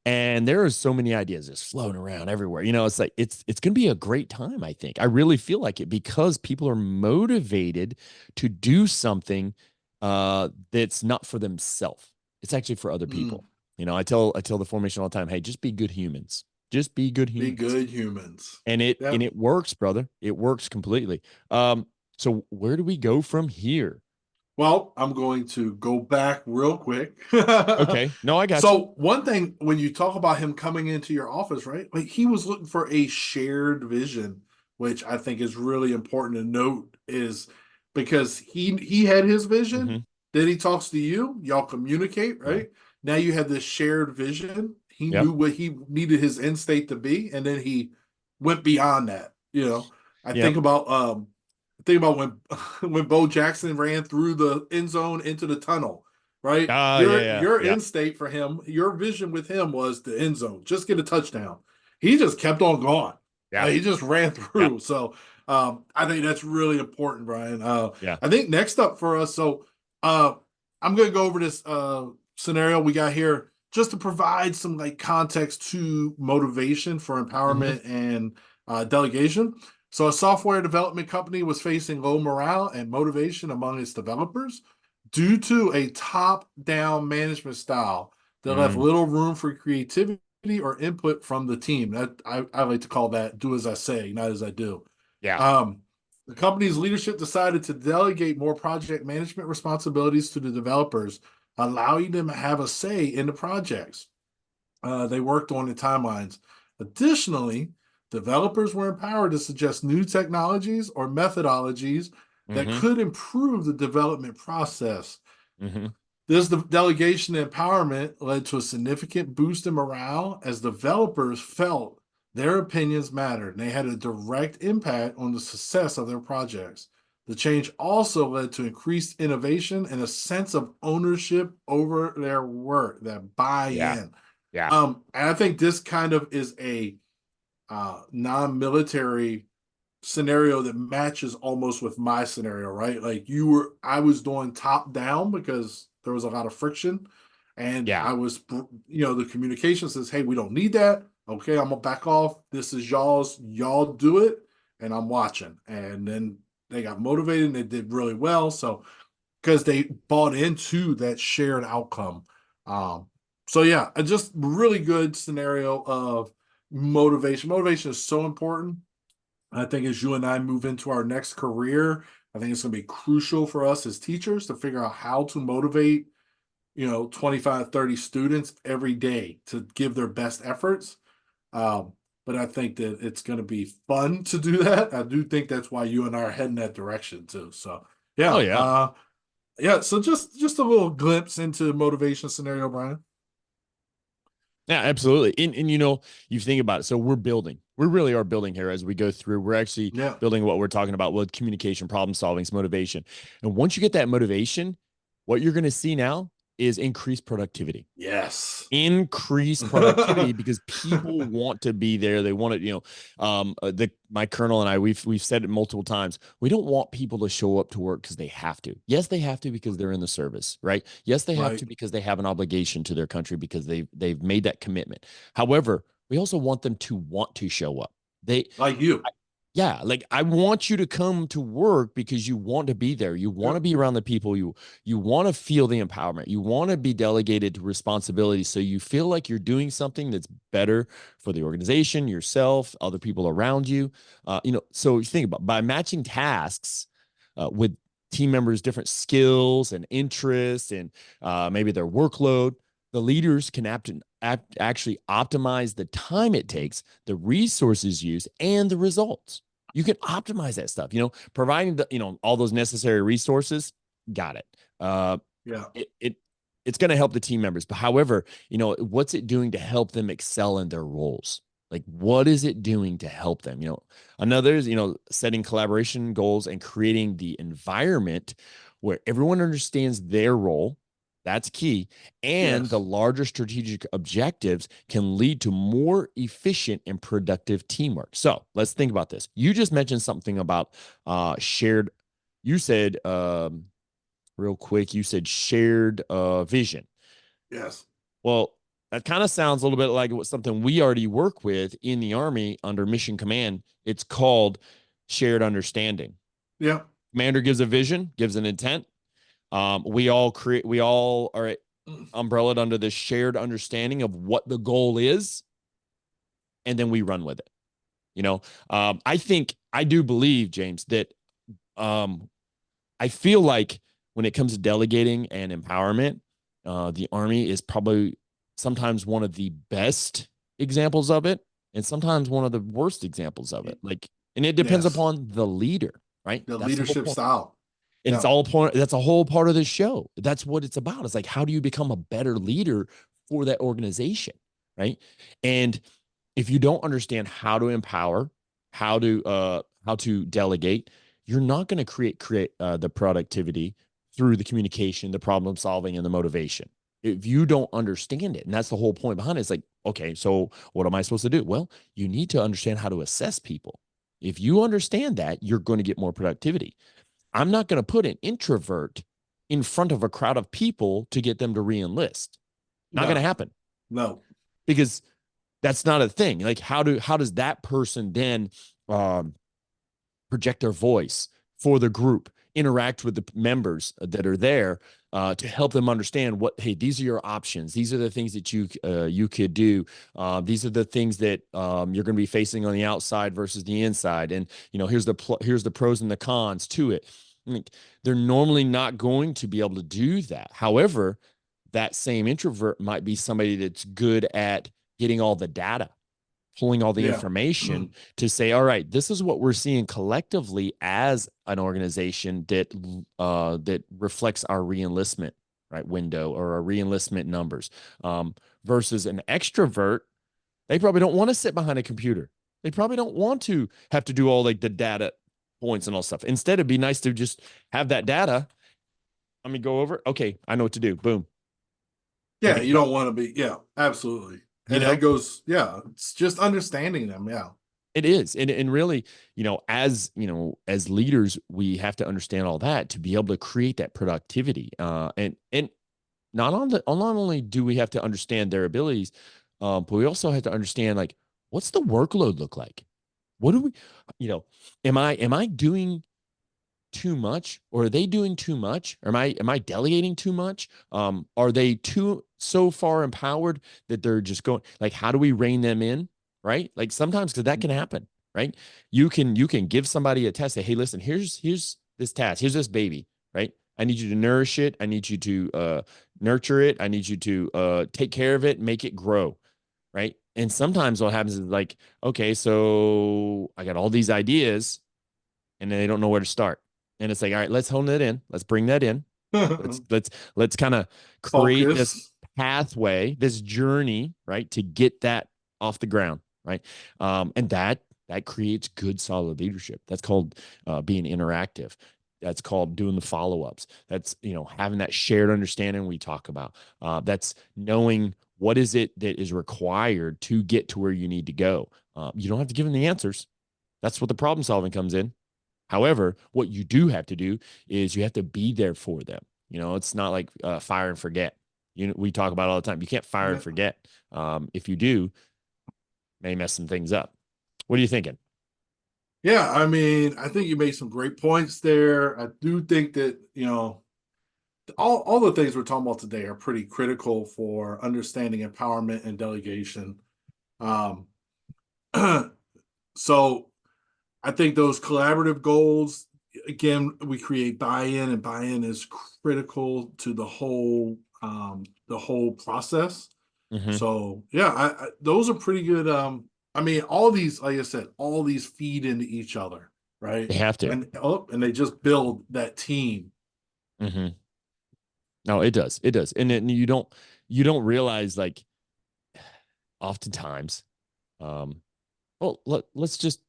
And there are so many ideas just floating around everywhere. You know, it's like it's going to be a great time, I think. I really feel like it because people are motivated to do something that's not for themselves. It's actually for other people. You know, I tell the formation all the time, hey, just be good humans. Just be good humans. Be good humans. And it works, brother. It works completely. So where do we go from here? Well, I'm going to go back real quick. Okay. No, I got you. So one thing, when you talk about him coming into your office, right? Like he was looking for a shared vision, which I think is really important to note, is because he had his vision, then he talks to you, y'all communicate, right? Now you have this shared vision. He knew what he needed his end state to be, and then he went beyond that. You know, I think about when Bo Jackson ran through the end zone into the tunnel, right? Your end state for him, your vision with him was the end zone. Just get a touchdown. He just kept on going. Yeah, he just ran through. Yeah. So I think that's really important, Brian. I think next up for us, so I'm going to go over this scenario we got here just to provide some like context to motivation for empowerment and delegation. So a software development company was facing low morale and motivation among its developers due to a top-down management style that left little room for creativity or input from the team. That I like to call that do as I say, not as I do. Yeah. The company's leadership decided to delegate more project management responsibilities to the developers, allowing them to have a say in the projects they worked on the timelines. Additionally, developers were empowered to suggest new technologies or methodologies that could improve the development process. This delegation and empowerment led to a significant boost in morale as developers felt their opinions mattered and they had a direct impact on the success of their projects. The change also led to increased innovation and a sense of ownership over their work, that buy-in. Yeah. And I think this kind of is a non-military scenario that matches almost with my scenario, right? Like I was doing top down because there was a lot of friction, and I was, the communication says, hey, we don't need that. Okay, I'm gonna back off. This is y'all's. Y'all do it, and I'm watching. And then they got motivated and they did really well. So because they bought into that shared outcome. So yeah, a just really good scenario of motivation. Motivation is so important. I think as you and I move into our next career, I think it's going to be crucial for us as teachers to figure out how to motivate, 25, 30 students every day to give their best efforts. But I think that it's going to be fun to do that. I do think that's why you and I are heading that direction too. So yeah. Oh, yeah. So just a little glimpse into motivation scenario, Brian. Yeah, absolutely. And you think about it. So we really are building here as we go through. We're actually building what we're talking about with communication, problem solving, motivation. And once you get that motivation, what you're going to see now is increased productivity. Yes. Increased productivity because people want to be there. They want it, my colonel and I, we've said it multiple times. We don't want people to show up to work because they have to. Yes, they have to because they're in the service, right? Yes, they have to because they have an obligation to their country because they've made that commitment. However, we also want them to want to show up. Like you. Like I want you to come to work because you want to be there. You want to be around the people. You want to feel the empowerment. You want to be delegated to responsibility. So you feel like you're doing something that's better for the organization, yourself, other people around you. So you think about by matching tasks with team members' different skills and interests and maybe their workload, the leaders can actually optimize the time it takes, the resources used, and the results. You can optimize that stuff, providing all those necessary resources. Got it. it's going to help the team members. But however, what's it doing to help them excel in their roles? Like, what is it doing to help them? Another is, setting collaboration goals and creating the environment where everyone understands their role. That's key. And the larger strategic objectives can lead to more efficient and productive teamwork. So let's think about this. You just mentioned something about shared, you said, real quick, you said shared vision. Yes. Well, that kind of sounds a little bit like something we already work with in the Army under Mission Command. It's called shared understanding. Yeah. Commander gives a vision, gives an intent. We all are umbrellaed under this shared understanding of what the goal is, and then we run with it. I do believe, James, that I feel like when it comes to delegating and empowerment, the Army is probably sometimes one of the best examples of it, and sometimes one of the worst examples of it. And it depends upon the leader, right? The leadership style. And it's all point. That's a whole part of this show. That's what it's about. It's like, how do you become a better leader for that organization, right? And if you don't understand how to empower, how to delegate, you're not going to create the productivity through the communication, the problem solving, and the motivation. If you don't understand it, and that's the whole point behind it, it's like, okay, so what am I supposed to do? Well, you need to understand how to assess people. If you understand that, you're going to get more productivity. I'm not going to put an introvert in front of a crowd of people to get them to re-enlist. Not going to happen. No. Because that's not a thing. Like, how does that person then project their voice for the group, interact with the members that are there to help them understand hey, these are your options. These are the things that you could do. These are the things that you're going to be facing on the outside versus the inside. And, here's the pros and the cons to it. They're normally not going to be able to do that. However, that same introvert might be somebody that's good at getting all the data, pulling all the information to say, all right, this is what we're seeing collectively as an organization that reflects our reenlistment window or our reenlistment numbers. Versus an extrovert, they probably don't want to sit behind a computer. They probably don't want to have to do all the data points and all stuff. Instead, it'd be nice to just have that data. Let me go over. Okay, I know what to do. Boom. Yeah, you don't want to be. Yeah, absolutely. And that goes. Yeah, it's just understanding them. Yeah, it is. And really, as leaders, we have to understand all that to be able to create that productivity. And not only do we have to understand their abilities, but we also have to understand what's the workload look like? What do we, am I doing too much, or are they doing too much? Or am I delegating too much? Are they so far empowered that they're just going, how do we rein them in? Right? Sometimes, because that can happen, right? You can give somebody a task, say, hey, listen, here's this task, here's this baby, right? I need you to nourish it. I need you to nurture it. I need you to take care of it, make it grow, right? And sometimes what happens is okay, so I got all these ideas and then they don't know where to start. And it's all right, let's hone it in. Let's bring that in. let's kind of create this pathway, this journey, right? To get that off the ground, right? And that creates good, solid leadership. That's called being interactive. That's called doing the follow-ups. That's, having that shared understanding we talk about. That's knowing what is it that is required to get to where you need to go. You don't have to give them the answers. That's what the problem solving comes in. However, what you do have to do is you have to be there for them. It's not like fire and forget. We talk about it all the time. You can't fire and forget. If you do, may mess some things up. What are you thinking? Yeah, I mean, I think you made some great points there. I do think that, all the things we're talking about today are pretty critical for understanding empowerment and delegation. So I think those collaborative goals, again, we create buy-in, and buy-in is critical to the whole process. Mm-hmm. So yeah, those are pretty good. I mean, all these, like I said, all these feed into each other, right? They have to, and they just build that team. Mm-hmm. No, it does. It does. And then you don't realize, like, oftentimes, well, let's just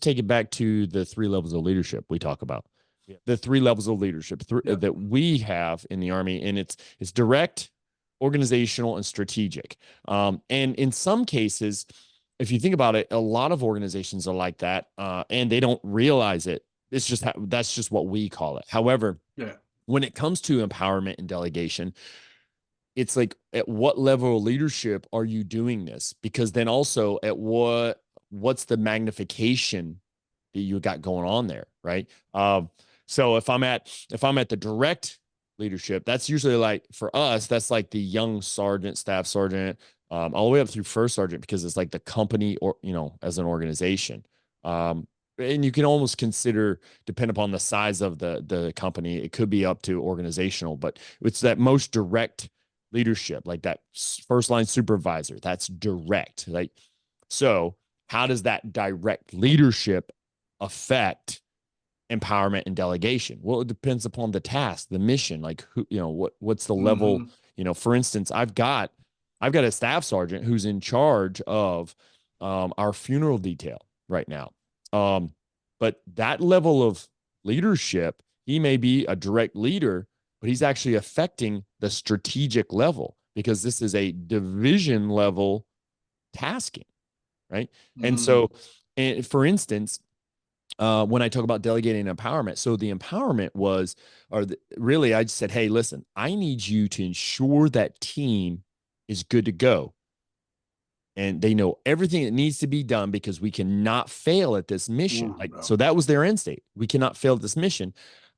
take it back to the 3 levels of leadership we talk about. Yeah. The 3 levels of leadership that we have in the Army, and it's direct, organizational, and strategic. And in some cases, if you think about it, a lot of organizations are like that, and they don't realize it. It's just that's just what we call it. However, when it comes to empowerment and delegation, it's like, at what level of leadership are you doing this? Because then also, at what's the magnification that you got going on there, right? So if I'm at the direct leadership, that's usually, like, for us, that's like the young sergeant, staff sergeant, all the way up through first sergeant, because it's like the company, or, as an organization. And you can almost consider, depend upon the size of the company, it could be up to organizational, but it's that most direct leadership, like that first line supervisor, that's direct. Like, so how does that direct leadership affect empowerment and delegation? Well, it depends upon the task, the mission, like, who, what's the level, for instance, I've got a staff sergeant who's in charge of our funeral detail right now. But that level of leadership, he may be a direct leader, but he's actually affecting the strategic level, because this is a division level tasking, right? And so, for instance, when I talk about delegating and empowerment, so the empowerment was, really, I just said, hey, listen, I need you to ensure that team is good to go, and they know everything that needs to be done, because we cannot fail at this mission. So that was their end state. We cannot fail at this mission.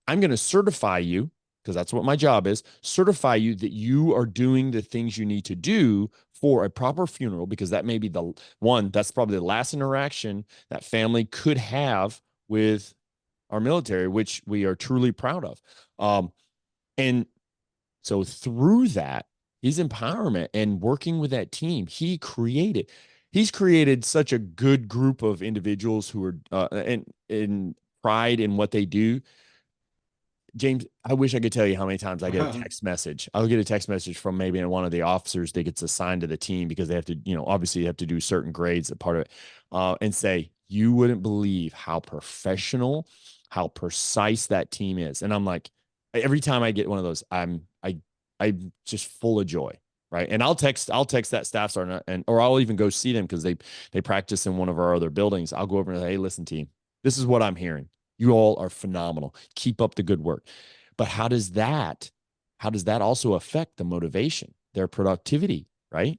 I'm going to certify you, because that's what my job is, certify you that you are doing the things you need to do for a proper funeral, because that may be that's probably the last interaction that family could have with our military, which we are truly proud of. And so through that, his empowerment and working with that team, he's created such a good group of individuals who are in pride in what they do. James, I wish I could tell you how many times I get a text message. I'll get a text message from maybe one of the officers that gets assigned to the team, because they have to, obviously have to do certain grades, a part of it, and say, you wouldn't believe how professional, how precise that team is. And I'm like, every time I get one of those, I'm just full of joy, right? And I'll text that staff sergeant, or I'll even go see them, because they practice in one of our other buildings. I'll go over and say, hey, listen, team, this is what I'm hearing. You all are phenomenal. Keep up the good work. But how does that also affect the motivation, their productivity, right?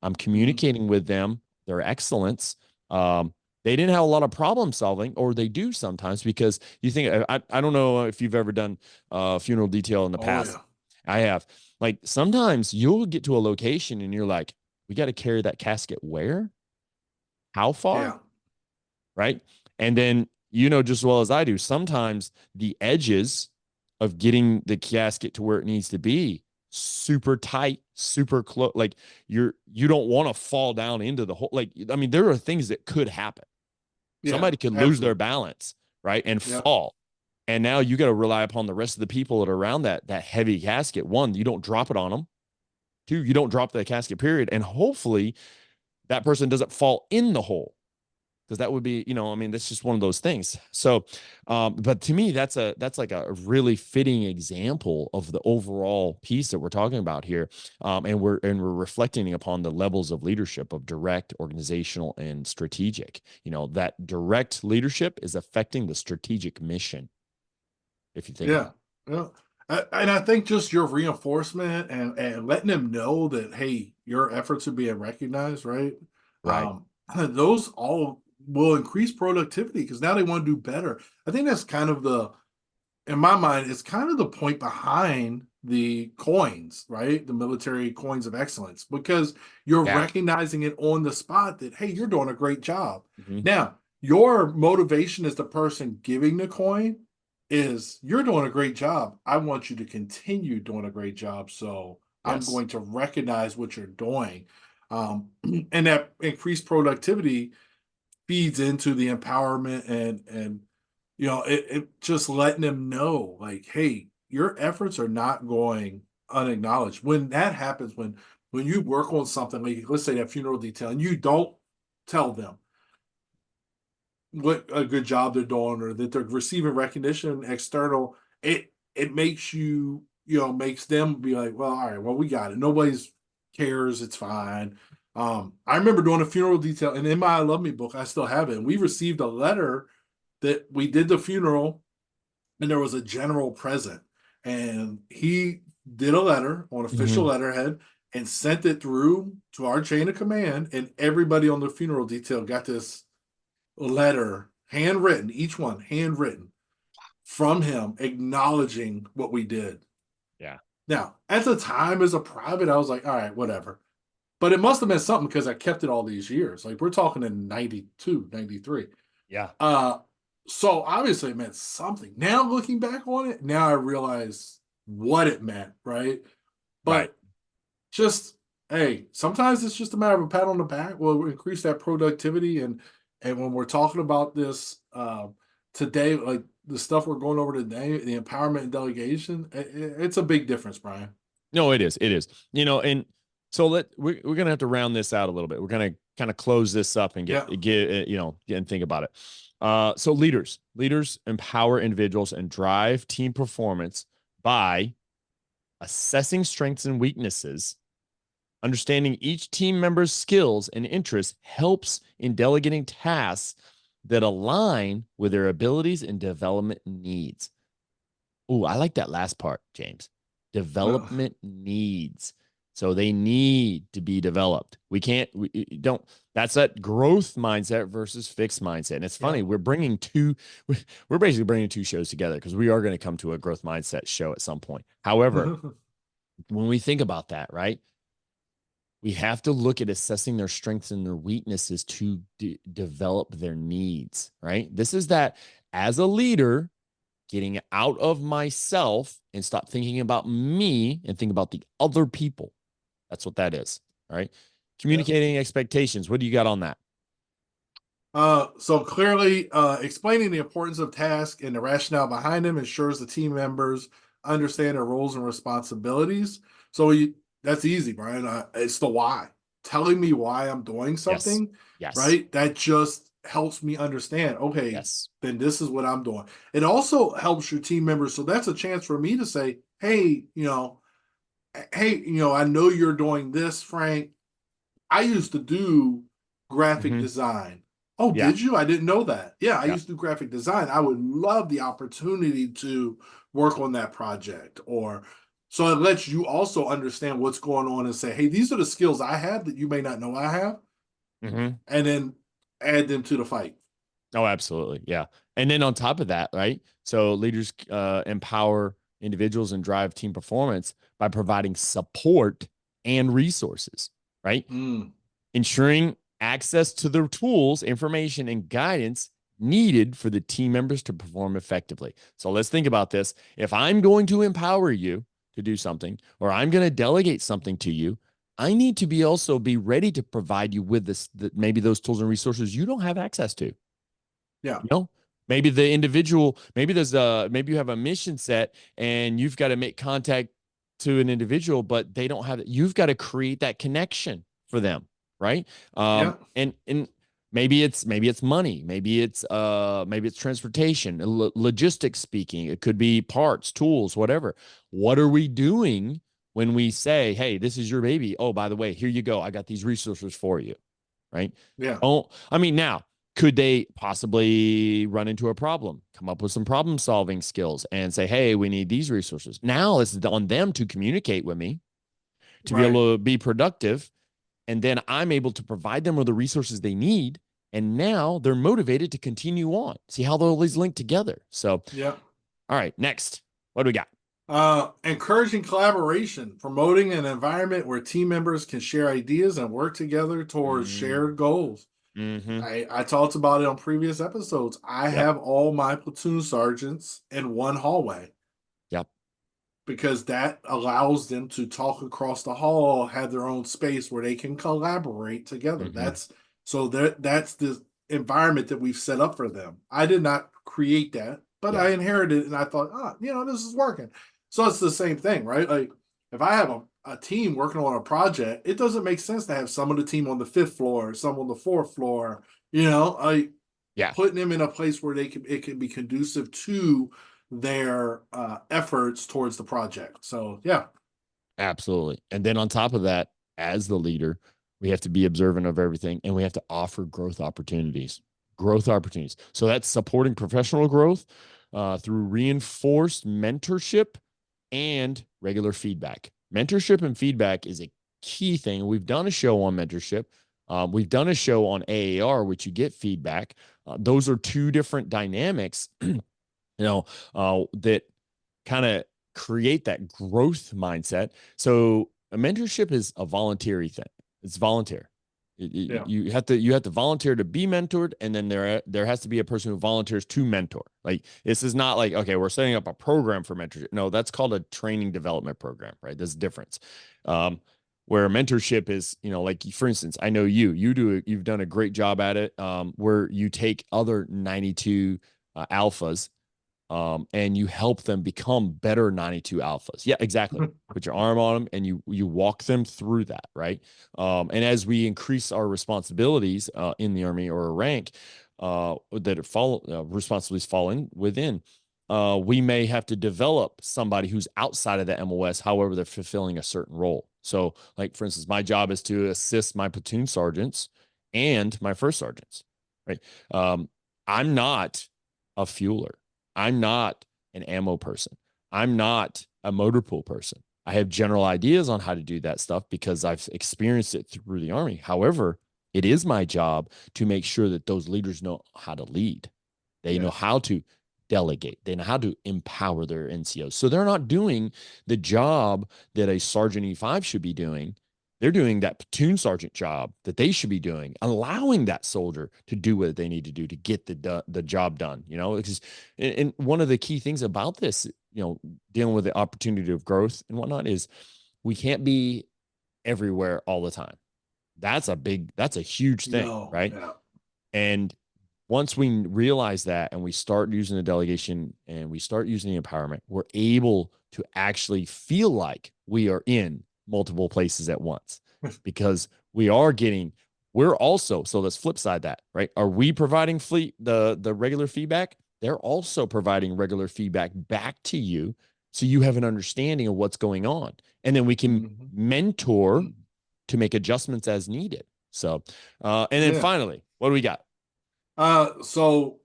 I'm communicating with them, their excellence. They didn't have a lot of problem solving, or they do sometimes, because you think, I don't know if you've ever done funeral detail in the past. Yeah. I have. Like, sometimes you'll get to a location and you're like, we got to carry that casket where? How far? Yeah. Right? And then, just as well as I do, sometimes the edges of getting the casket to where it needs to be, super tight, super close. Like, you don't want to fall down into the hole. Like, I mean, there are things that could happen. Yeah, somebody could lose their balance, right? And fall. And now you got to rely upon the rest of the people that are around that heavy casket. One, you don't drop it on them. Two, you don't drop the casket, period. And hopefully that person doesn't fall in the hole, because that would be, I mean, that's just one of those things. So, but to me, that's like a really fitting example of the overall piece that we're talking about here. And we're reflecting upon the levels of leadership of direct, organizational, and strategic. That direct leadership is affecting the strategic mission, if you think about it. Yeah. And I think just your reinforcement and letting them know that, hey, your efforts are being recognized, right? Right. Those all will increase productivity, because now they want to do better. I think that's kind of in my mind, it's kind of the point behind the coins, right? The military coins of excellence, because you're recognizing it on the spot that, hey, you're doing a great job. Mm-hmm. Now, your motivation as the person giving the coin is, you're doing a great job. I want you to continue doing a great job. So I'm going to recognize what you're doing. And that increased productivity feeds into the empowerment and it just letting them know, like, hey, your efforts are not going unacknowledged. When that happens, when you work on something, like let's say that funeral detail, and you don't tell them what a good job they're doing or that they're receiving recognition external, it makes makes them be like, well, all right, well, we got it. Nobody's cares. It's fine. I remember doing a funeral detail, and in my I Love Me book, I still have it. And we received a letter that we did the funeral, and there was a general present, and he did a letter on official letterhead and sent it through to our chain of command, and everybody on the funeral detail got this letter, handwritten, each one handwritten from him, acknowledging what we did. Yeah. Now, at the time, as a private, I was like, all right, whatever. But it must have been something because I kept it all these years. Like we're talking in 92, 93. Yeah. So obviously it meant something. Now looking back on it, now I realize what it meant, right? But just, hey, sometimes it's just a matter of a pat on the back. We'll increase that productivity. And when we're talking about this today, like the stuff we're going over today, the empowerment and delegation, it's a big difference, Brian. No, it is. It is. And so we're going to have to round this out a little bit. We're going to kind of close this up and get and think about it. So leaders empower individuals and drive team performance by assessing strengths and weaknesses. Understanding each team member's skills and interests helps in delegating tasks that align with their abilities and development needs. Ooh, I like that last part, James. Development needs. So they need to be developed. We don't, that's that growth mindset versus fixed mindset. And it's funny, we're basically bringing two shows together because we are going to come to a growth mindset show at some point. However, when we think about that, right, we have to look at assessing their strengths and their weaknesses to develop their needs, right? This is that as a leader, getting out of myself and stop thinking about me and think about the other people. That's what that is. All right. Communicating expectations. What do you got on that? So clearly explaining the importance of tasks and the rationale behind them ensures the team members understand their roles and responsibilities. So that's easy, Brian. It's the why. Telling me why I'm doing something, right? That just helps me understand, okay, then this is what I'm doing. It also helps your team members. So that's a chance for me to say, hey, I know you're doing this, Frank. I used to do graphic design. Oh, did you? I didn't know that. Yeah, I used to do graphic design. I would love the opportunity to work on that project. So it lets you also understand what's going on and say, hey, these are the skills I have that you may not know I have. And then add them to the fight. Oh, absolutely. Yeah. And then on top of that, right? So leaders empower individuals and drive team performance by providing support and resources, right? Ensuring access to the tools, information, and guidance needed for the team members to perform effectively. So let's think about this. If I'm going to empower you to do something, or I'm going to delegate something to you, I need to also be ready to provide you with maybe those tools and resources you don't have access to. Yeah. Maybe the individual, maybe you have a mission set and you've got to make contact to an individual, but they don't have it. You've got to create that connection for them. Right. And maybe it's money, maybe it's transportation, logistics speaking. It could be parts, tools, whatever. What are we doing when we say, hey, this is your baby? Oh, by the way, here you go. I got these resources for you. Right. Yeah. Now, could they possibly run into a problem, come up with some problem solving skills and say, hey, we need these resources. Now it's on them to communicate with me to be able to be productive. And then I'm able to provide them with the resources they need. And now they're motivated to continue on. See how those these link together. So, yeah. All right, next. What do we got? Encouraging collaboration, promoting an environment where team members can share ideas and work together towards shared goals. I talked about it on previous episodes. I have all my platoon sergeants in one hallway. Yep. Because that allows them to talk across the hall, have their own space where they can collaborate together. That's the environment that we've set up for them. I did not create that, but I inherited it and I thought, this is working. So it's the same thing, right? Like if I have a team working on a project, it doesn't make sense to have some of the team on the 5th floor, some on the 4th floor, Yeah, putting them in a place where it can be conducive to their efforts towards the project. So yeah. absolutely. And then on top of that, as the leader, we have to be observant of everything, and we have to offer growth opportunities. Growth opportunities. So that's supporting professional growth through reinforced mentorship and regular feedback. Mentorship and feedback is a key thing. We've done a show on mentorship. We've done a show on AAR, which you get feedback. Those are two different dynamics, that kind of create that growth mindset. So a mentorship is a voluntary thing. It's volunteer. Yeah. You have to volunteer to be mentored, and then there has to be a person who volunteers to mentor. Like, this is not like, okay, we're setting up a program for mentorship. No, that's called a training development program, right? There's a difference. Where mentorship is, like, for instance, I know you've done a great job at it, where you take other 92 alphas, and you help them become better 92 alphas. Yeah, exactly. Put your arm on them and you walk them through that, right? And as we increase our responsibilities in the Army, or a rank that responsibilities fall in within, we may have to develop somebody who's outside of the MOS, however they're fulfilling a certain role. So, like, for instance, my job is to assist my platoon sergeants and my first sergeants, right? I'm not a fueler. I'm not an ammo person. I'm not a motor pool person. I have general ideas on how to do that stuff because I've experienced it through the Army. However, it is my job to make sure that those leaders know how to lead. They know how to delegate. They know how to empower their NCOs. So they're not doing the job that a Sergeant E5 should be doing. They're doing that platoon sergeant job that they should be doing, allowing that soldier to do what they need to do to get the job done. Because, and one of the key things about this, dealing with the opportunity of growth and whatnot, is we can't be everywhere all the time. That's a huge thing, right? Yeah. And once we realize that and we start using the delegation and we start using the empowerment, we're able to actually feel like we are in multiple places at once, because we're also, so let's flip side that, right? Are we providing the regular feedback? They're also providing regular feedback back to you, so you have an understanding of what's going on. And then we can mentor to make adjustments as needed. So, and then finally, what do we got? So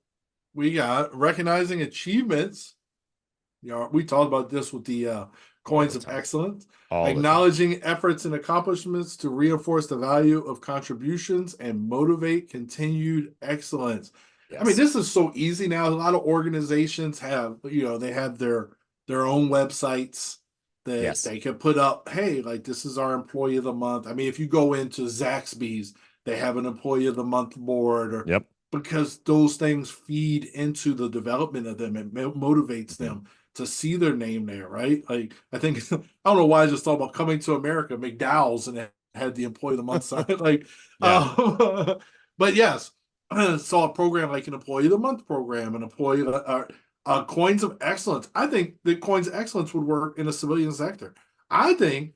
we got recognizing achievements. We talked about this with the coins of excellence. Acknowledging efforts and accomplishments to reinforce the value of contributions and motivate continued excellence. Yes. I mean, this is so easy now. A lot of organizations have, they have their own websites that they can put up. Hey, like, this is our employee of the month. I mean, if you go into Zaxby's, they have an employee of the month board, or because those things feed into the development of them. It motivates them to see their name there, right? Like, I think, I don't know why I just thought about Coming to America, McDowell's, and it had the employee of the month sign. Like, but yes, saw a program like an employee of the month program, an employee coins of excellence. I think the coins of excellence would work in a civilian sector. I think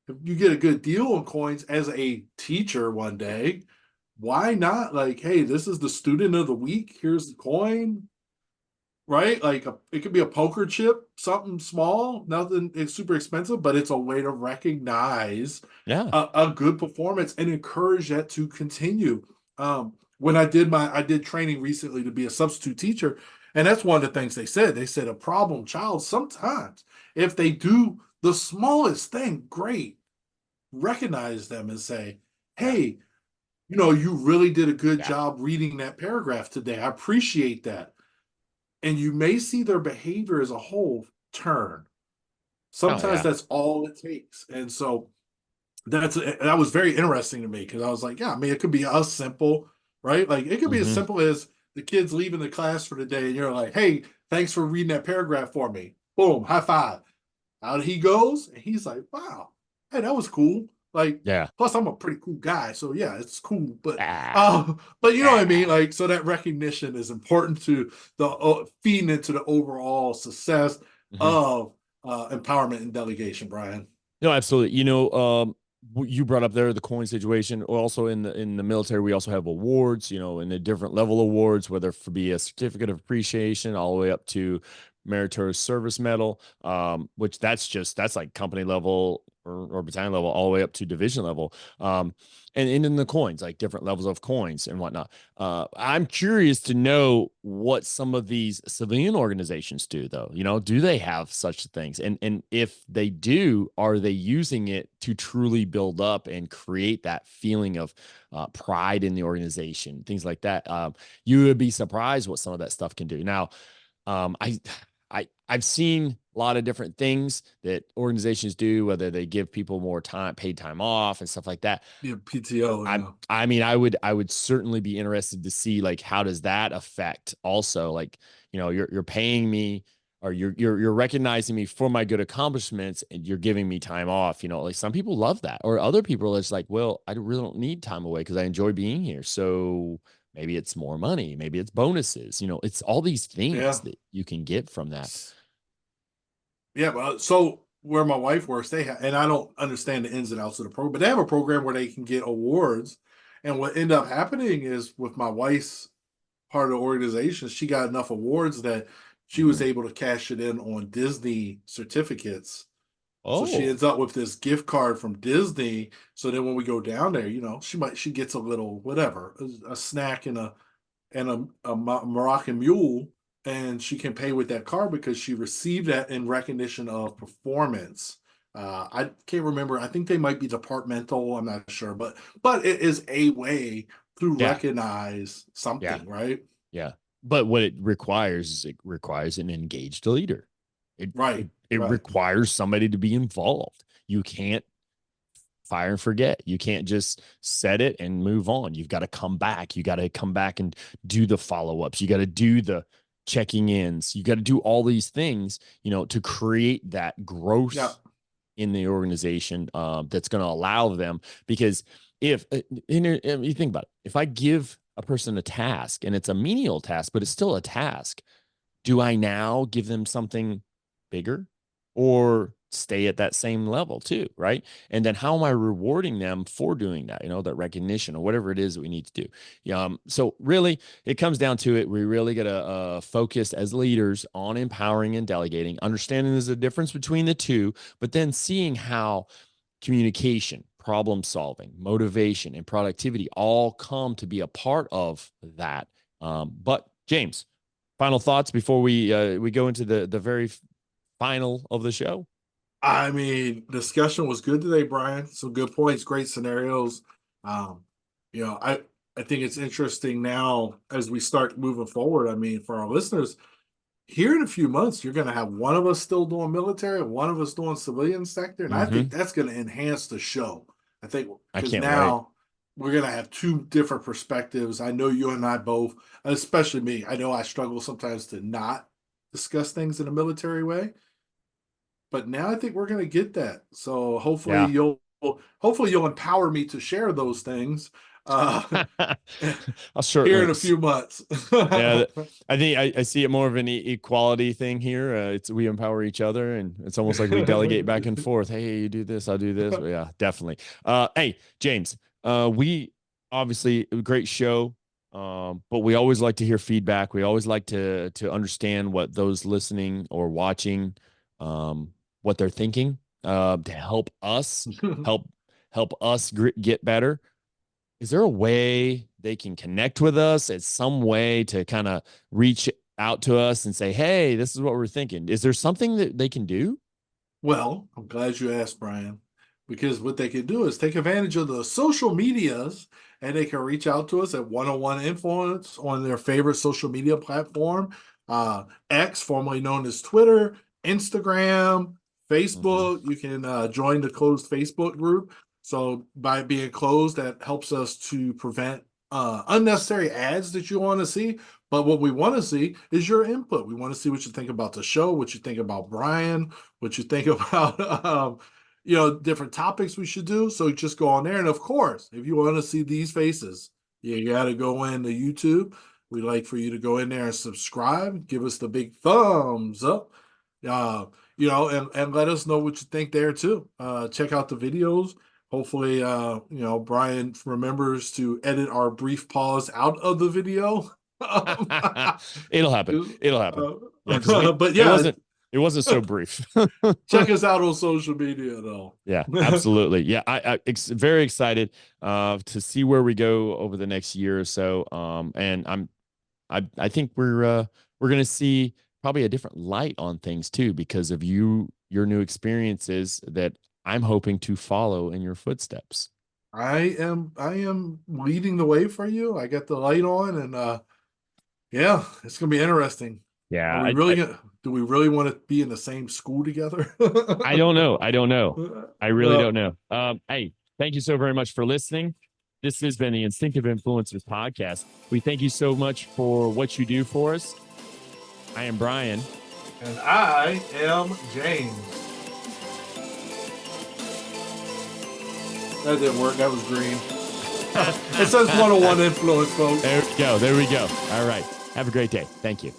if you get a good deal on coins as a teacher one day, why not? Like, hey, this is the student of the week. Here's the coin, right? Like, it could be a poker chip, something small, nothing it's super expensive, but it's a way to recognize a good performance and encourage that to continue. When I did training recently to be a substitute teacher, and that's one of the things they said. They said a problem child, sometimes if they do the smallest thing, great, recognize them and say, hey, you really did a good job reading that paragraph today. I appreciate that. And you may see their behavior as a whole turn. Sometimes that's all it takes. And so that was very interesting to me, because I was like, I mean, it could be as simple, right? Like, it could be as simple as the kids leaving the class for the day and you're like, hey, thanks for reading that paragraph for me. Boom, high five. Out he goes, and he's like, wow, hey, that was cool. Like, plus I'm a pretty cool guy, so yeah, it's cool. But you know what I mean? Like, so that recognition is important to the feeding into the overall success of empowerment and delegation, Brian. No, absolutely. You brought up there the coin situation. Also in the military, we also have awards. In the different level awards, whether it be a certificate of appreciation all the way up to meritorious service medal, which that's like company level or battalion level, all the way up to division level. And in the coins, like different levels of coins and whatnot. I'm curious to know what some of these civilian organizations do, though. Do they have such things? And if they do, are they using it to truly build up and create that feeling of pride in the organization, things like that? You would be surprised what some of that stuff can do. Now, um, I, I've seen a lot of different things that organizations do, whether they give people more time, paid time off, and stuff like that. Yeah, PTO. I mean, I would certainly be interested to see like how does that affect also like you're paying me or you're recognizing me for my good accomplishments and you're giving me time off. Like some people love that, or other people are just like, well, I really don't need time away because I enjoy being here. So maybe it's more money, maybe it's bonuses. It's all these things that you can get from that. Yeah, well, so where my wife works, and I don't understand the ins and outs of the program, but they have a program where they can get awards. And what ended up happening is with my wife's part of the organization, she got enough awards that she was able to cash it in on Disney certificates. So she ends up with this gift card from Disney. So then when we go down there, she gets a little whatever, a snack and a Moroccan mule, and she can pay with that card because she received that in recognition of performance. I can't remember. I think they might be departmental. I'm not sure, but it is a way to Yeah. recognize something, Yeah. right? Yeah. But what it requires is it requires an engaged leader. Right. It Right. requires somebody to be involved. You can't fire and forget. You can't just set it and move on. You've got to come back. You got to come back and do the follow-ups. You got to do the checking ins. You got to do all these things, to create that growth in the organization that's going to allow them. Because if you think about it, if I give a person a task and it's a menial task, but it's still a task, do I now give them something bigger or stay at that same level too? Right. And then how am I rewarding them for doing that? That recognition or whatever it is that we need to do. So really it comes down to it. We really got to focus as leaders on empowering and delegating, understanding there's a difference between the two, but then seeing how communication, problem solving, motivation, and productivity all come to be a part of that. But James, final thoughts before we go into the very final of the show? I mean, discussion was good today, Brian. Some good points, great scenarios. Um, I think it's interesting now as we start moving forward. I mean, for our listeners, here in a few months, you're going to have one of us still doing military and one of us doing civilian sector. And I think that's going to enhance the show. I think because now we're going to have two different perspectives. I know you and I both, especially me, I know I struggle sometimes to not discuss things in a military way. But now I think we're going to get that. So hopefully you'll empower me to share those things. I'll Here in a few months. Yeah, I think I see it more of an equality thing here. It's we empower each other, and it's almost like we delegate back and forth. Hey, you do this, I'll do this. But yeah, definitely. Hey, James, we obviously a great show, but we always like to hear feedback. We always like to understand what those listening or watching, what they're thinking, to help us get better. Is there a way they can connect with us? It's some way to kind of reach out to us and say, hey, this is what we're thinking. Is there something that they can do? Well, I'm glad you asked, Brian, because what they can do is take advantage of the social medias and they can reach out to us at 101 Influence on their favorite social media platform, X, formerly known as Twitter, Instagram, Facebook. You can join the closed Facebook group. So by being closed, that helps us to prevent unnecessary ads that you want to see. But what we want to see is your input. We want to see what you think about the show, what you think about Brian, what you think about different topics we should do. So just go on there. And of course, if you want to see these faces, you got to go into YouTube. We'd like for you to go in there and subscribe. Give us the big thumbs up. and let us know what you think there too. Check out the videos. Hopefully, Brian remembers to edit our brief pause out of the video. It'll happen. Yeah, but yeah, it wasn't so brief. Check us out on social media, though. Yeah, absolutely. Yeah, I very excited to see where we go over the next year or so. And I think we're gonna see probably a different light on things too because of your new experiences that I'm hoping to follow in your footsteps. I am leading the way for you. I got the light on, and yeah, it's gonna be interesting. Yeah, do we really want to be in the same school together? I don't know. I really don't know. Hey, thank you so very much for listening. This has been the Instinctive Influencers podcast. We thank you so much for what you do for us. I am Brian. And I am James. That didn't work. That was green. It says 101 influence, folks. There we go. All right. Have a great day. Thank you.